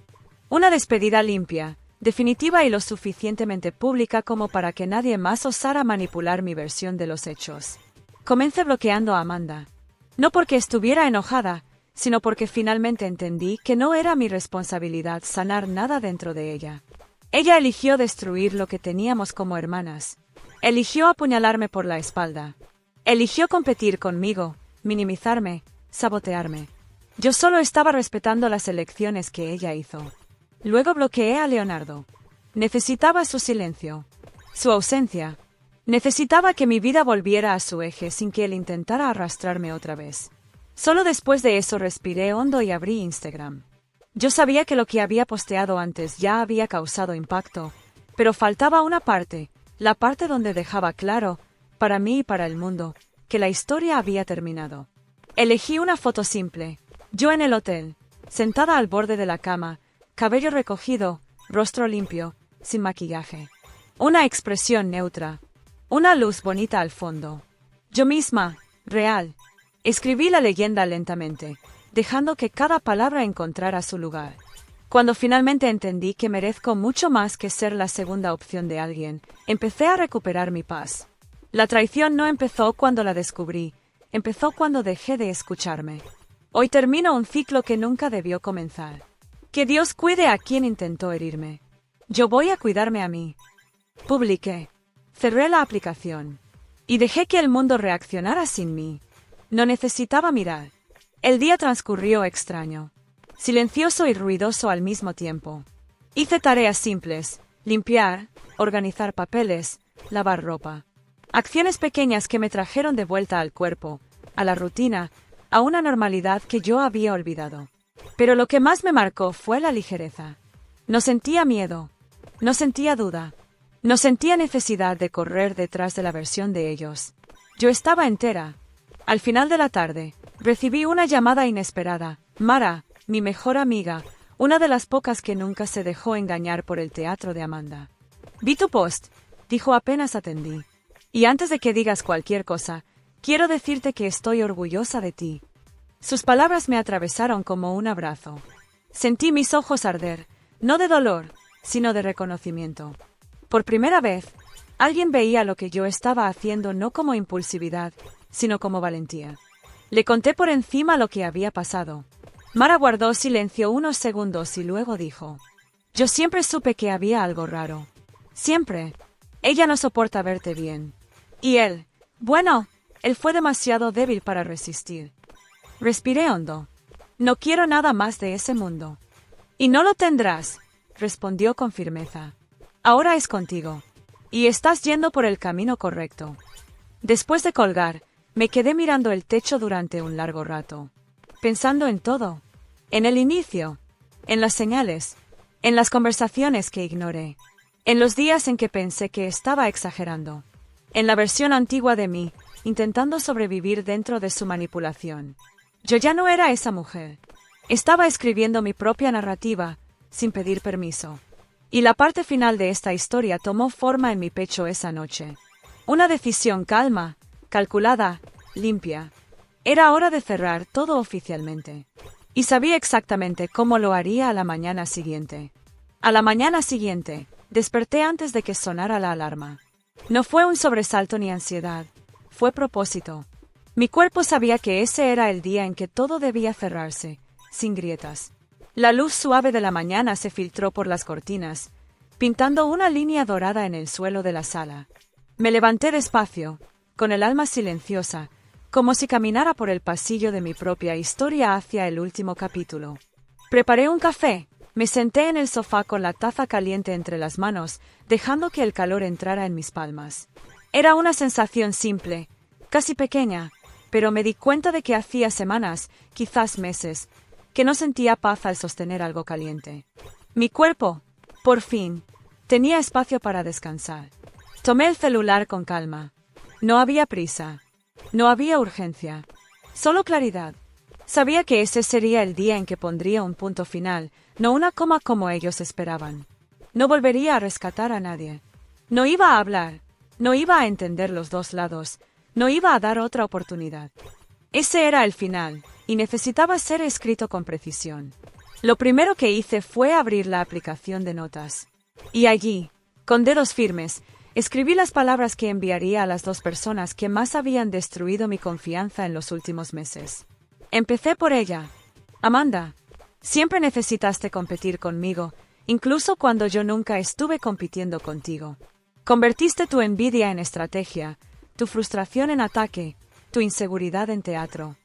Una despedida limpia, definitiva y lo suficientemente pública como para que nadie más osara manipular mi versión de los hechos. Comencé bloqueando a Amanda. No porque estuviera enojada, sino porque finalmente entendí que no era mi responsabilidad sanar nada dentro de ella. Ella eligió destruir lo que teníamos como hermanas. Eligió apuñalarme por la espalda. Eligió competir conmigo, minimizarme, sabotearme. Yo solo estaba respetando las elecciones que ella hizo. Luego bloqueé a Leonardo. Necesitaba su silencio, su ausencia. Necesitaba que mi vida volviera a su eje sin que él intentara arrastrarme otra vez. Solo después de eso respiré hondo y abrí Instagram. Yo sabía que lo que había posteado antes ya había causado impacto, pero faltaba una parte, la parte donde dejaba claro, para mí y para el mundo, que la historia había terminado. Elegí una foto simple, yo en el hotel, sentada al borde de la cama, cabello recogido, rostro limpio, sin maquillaje. Una expresión neutra, una luz bonita al fondo. Yo misma, real. Escribí la leyenda lentamente, dejando que cada palabra encontrara su lugar. Cuando finalmente entendí que merezco mucho más que ser la segunda opción de alguien, empecé a recuperar mi paz. La traición no empezó cuando la descubrí, empezó cuando dejé de escucharme. Hoy termino un ciclo que nunca debió comenzar. Que Dios cuide a quien intentó herirme. Yo voy a cuidarme a mí. Publiqué. Cerré la aplicación. Y dejé que el mundo reaccionara sin mí. No necesitaba mirar. El día transcurrió extraño. Silencioso y ruidoso al mismo tiempo. Hice tareas simples: limpiar, organizar papeles, lavar ropa. Acciones pequeñas que me trajeron de vuelta al cuerpo, a la rutina, a una normalidad que yo había olvidado. Pero lo que más me marcó fue la ligereza. No sentía miedo, no sentía duda, no sentía necesidad de correr detrás de la versión de ellos. Yo estaba entera. Al final de la tarde, recibí una llamada inesperada. Mara, mi mejor amiga, una de las pocas que nunca se dejó engañar por el teatro de Amanda. Vi tu post, dijo apenas atendí. Y antes de que digas cualquier cosa, quiero decirte que estoy orgullosa de ti. Sus palabras me atravesaron como un abrazo. Sentí mis ojos arder, no de dolor, sino de reconocimiento. Por primera vez, alguien veía lo que yo estaba haciendo no como impulsividad, sino como valentía. Le conté por encima lo que había pasado. Mara guardó silencio unos segundos y luego dijo: yo siempre supe que había algo raro. Siempre. Ella no soporta verte bien. Y él, bueno, él fue demasiado débil para resistir. Respiré hondo. No quiero nada más de ese mundo. Y no lo tendrás, respondió con firmeza. Ahora es contigo. Y estás yendo por el camino correcto. Después de colgar, me quedé mirando el techo durante un largo rato, pensando en todo. En el inicio, en las señales, en las conversaciones que ignoré, en los días en que pensé que estaba exagerando, en la versión antigua de mí, intentando sobrevivir dentro de su manipulación. Yo ya no era esa mujer. Estaba escribiendo mi propia narrativa, sin pedir permiso. Y la parte final de esta historia tomó forma en mi pecho esa noche. Una decisión calma, calculada, limpia. Era hora de cerrar todo oficialmente. Y sabía exactamente cómo lo haría a la mañana siguiente. A la mañana siguiente, desperté antes de que sonara la alarma. No fue un sobresalto ni ansiedad, fue propósito. Mi cuerpo sabía que ese era el día en que todo debía cerrarse, sin grietas. La luz suave de la mañana se filtró por las cortinas, pintando una línea dorada en el suelo de la sala. Me levanté despacio, con el alma silenciosa, como si caminara por el pasillo de mi propia historia hacia el último capítulo. Preparé un café, me senté en el sofá con la taza caliente entre las manos, dejando que el calor entrara en mis palmas. Era una sensación simple, casi pequeña, pero me di cuenta de que hacía semanas, quizás meses, que no sentía paz al sostener algo caliente. Mi cuerpo, por fin, tenía espacio para descansar. Tomé el celular con calma. No había prisa. No había urgencia. Solo claridad. Sabía que ese sería el día en que pondría un punto final, no una coma como ellos esperaban. No volvería a rescatar a nadie. No iba a hablar. No iba a entender los dos lados. No iba a dar otra oportunidad. Ese era el final, y necesitaba ser escrito con precisión. Lo primero que hice fue abrir la aplicación de notas. Y allí, con dedos firmes, escribí las palabras que enviaría a las dos personas que más habían destruido mi confianza en los últimos meses. Empecé por ella. Amanda, siempre necesitaste competir conmigo, incluso cuando yo nunca estuve compitiendo contigo. Convertiste tu envidia en estrategia, tu frustración en ataque, tu inseguridad en teatro.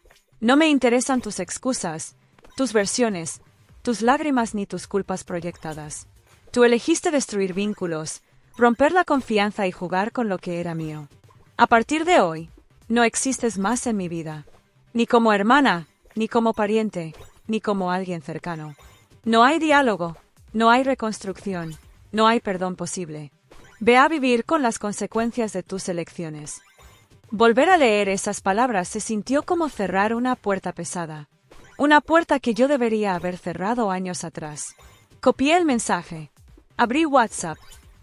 No me interesan tus excusas, tus versiones, tus lágrimas ni tus culpas proyectadas. Tú elegiste destruir vínculos, romper la confianza y jugar con lo que era mío. A partir de hoy, no existes más en mi vida. Ni como hermana, ni como pariente, ni como alguien cercano. No hay diálogo, no hay reconstrucción, no hay perdón posible. Ve a vivir con las consecuencias de tus elecciones. Volver a leer esas palabras se sintió como cerrar una puerta pesada. Una puerta que yo debería haber cerrado años atrás. Copié el mensaje. Abrí WhatsApp.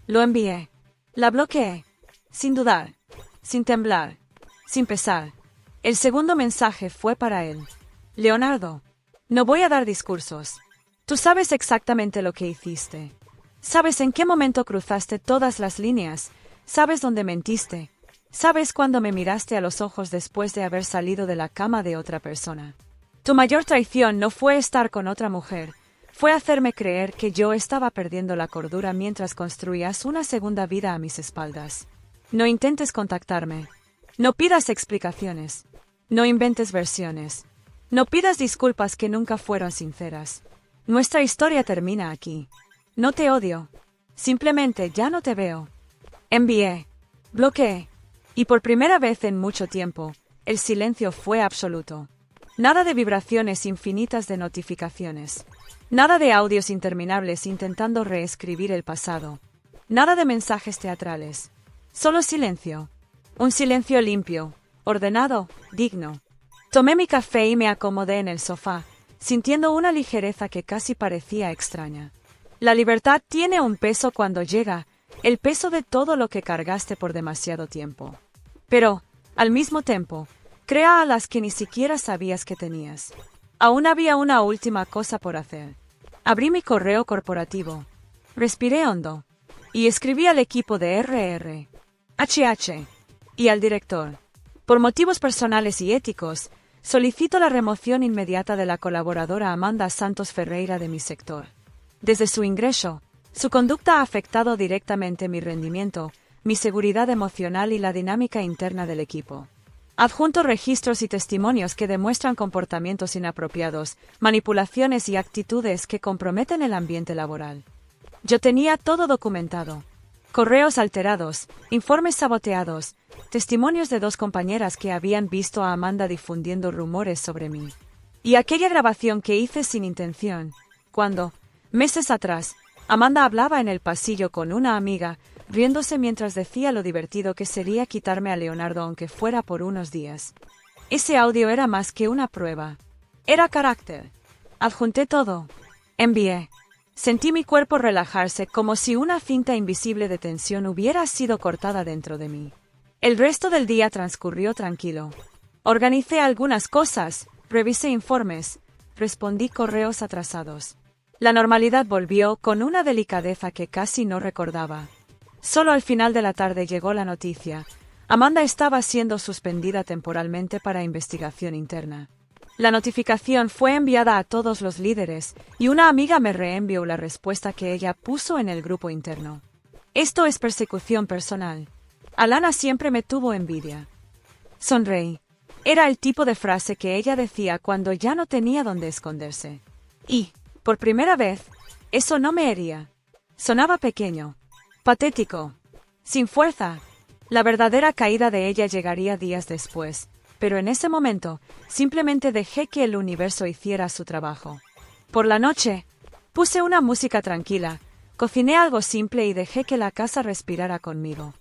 Lo envié. La bloqueé. Sin dudar. Sin temblar. Sin pesar. El segundo mensaje fue para él. Leonardo, no voy a dar discursos. Tú sabes exactamente lo que hiciste. Sabes en qué momento cruzaste todas las líneas. Sabes dónde mentiste. Sabes cuándo me miraste a los ojos después de haber salido de la cama de otra persona. Tu mayor traición no fue estar con otra mujer, fue hacerme creer que yo estaba perdiendo la cordura mientras construías una segunda vida a mis espaldas. No intentes contactarme. No pidas explicaciones. No inventes versiones. No pidas disculpas que nunca fueron sinceras. Nuestra historia termina aquí. No te odio. Simplemente ya no te veo. Envié. Bloqueé. Y por primera vez en mucho tiempo, el silencio fue absoluto. Nada de vibraciones infinitas de notificaciones. Nada de audios interminables intentando reescribir el pasado. Nada de mensajes teatrales. Solo silencio. Un silencio limpio, ordenado, digno. Tomé mi café y me acomodé en el sofá, sintiendo una ligereza que casi parecía extraña. La libertad tiene un peso cuando llega, el peso de todo lo que cargaste por demasiado tiempo. Pero, al mismo tiempo, crea a las que ni siquiera sabías que tenías. Aún había una última cosa por hacer. Abrí mi correo corporativo. Respiré hondo. Y escribí al equipo de RRHH y al director. Por motivos personales y éticos, solicito la remoción inmediata de la colaboradora Amanda Santos Ferreira de mi sector. Desde su ingreso, su conducta ha afectado directamente mi rendimiento, mi seguridad emocional y la dinámica interna del equipo. Adjunto registros y testimonios que demuestran comportamientos inapropiados, manipulaciones y actitudes que comprometen el ambiente laboral. Yo tenía todo documentado. Correos alterados, informes saboteados, testimonios de 2 compañeras que habían visto a Amanda difundiendo rumores sobre mí. Y aquella grabación que hice sin intención, cuando, meses atrás, Amanda hablaba en el pasillo con una amiga, riéndose mientras decía lo divertido que sería quitarme a Leonardo aunque fuera por unos días. Ese audio era más que una prueba. Era carácter. Adjunté todo. Envié. Sentí mi cuerpo relajarse como si una cinta invisible de tensión hubiera sido cortada dentro de mí. El resto del día transcurrió tranquilo. Organicé algunas cosas, revisé informes, respondí correos atrasados. La normalidad volvió con una delicadeza que casi no recordaba. Solo al final de la tarde llegó la noticia. Amanda estaba siendo suspendida temporalmente para investigación interna. La notificación fue enviada a todos los líderes y una amiga me reenvió la respuesta que ella puso en el grupo interno. Esto es persecución personal. Alana siempre me tuvo envidia. Sonreí. Era el tipo de frase que ella decía cuando ya no tenía dónde esconderse. Y, por primera vez, eso no me hería. Sonaba pequeño, patético, sin fuerza. La verdadera caída de ella llegaría días después. Pero en ese momento, simplemente dejé que el universo hiciera su trabajo. Por la noche, puse una música tranquila, cociné algo simple y dejé que la casa respirara conmigo.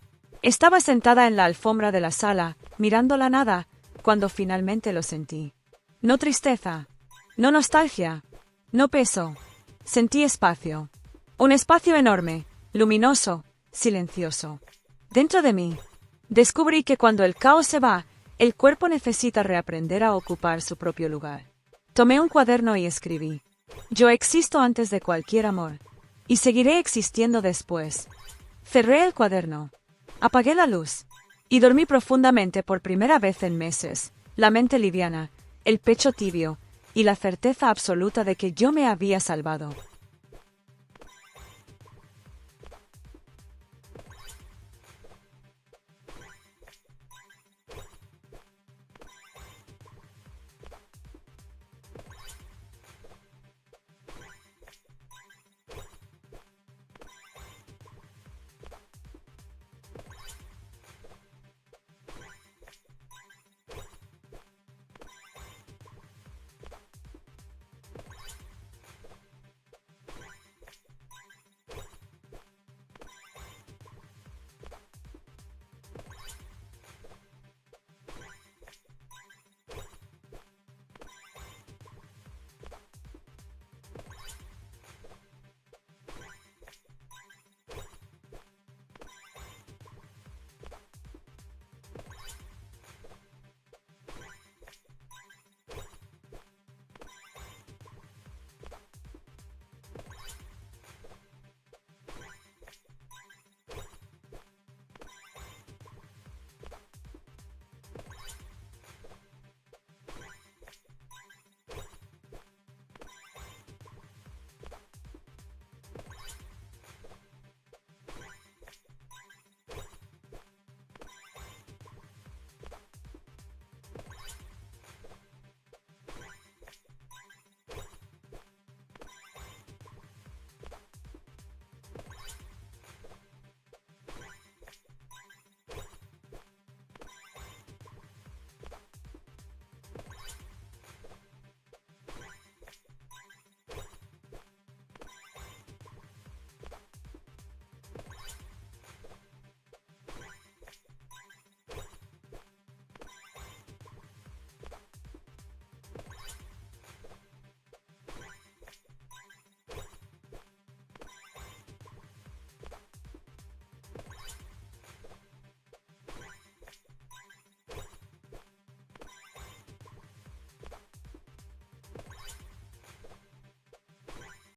Estaba sentada en la alfombra de la sala, mirando la nada, cuando finalmente lo sentí. No tristeza, no nostalgia, no peso. Sentí espacio. Un espacio enorme, luminoso, silencioso. Dentro de mí, descubrí que cuando el caos se va, el cuerpo necesita reaprender a ocupar su propio lugar. Tomé un cuaderno y escribí. Yo existo antes de cualquier amor. Y seguiré existiendo después. Cerré el cuaderno. Apagué la luz. Y dormí profundamente por primera vez en meses. La mente liviana, el pecho tibio, y la certeza absoluta de que yo me había salvado.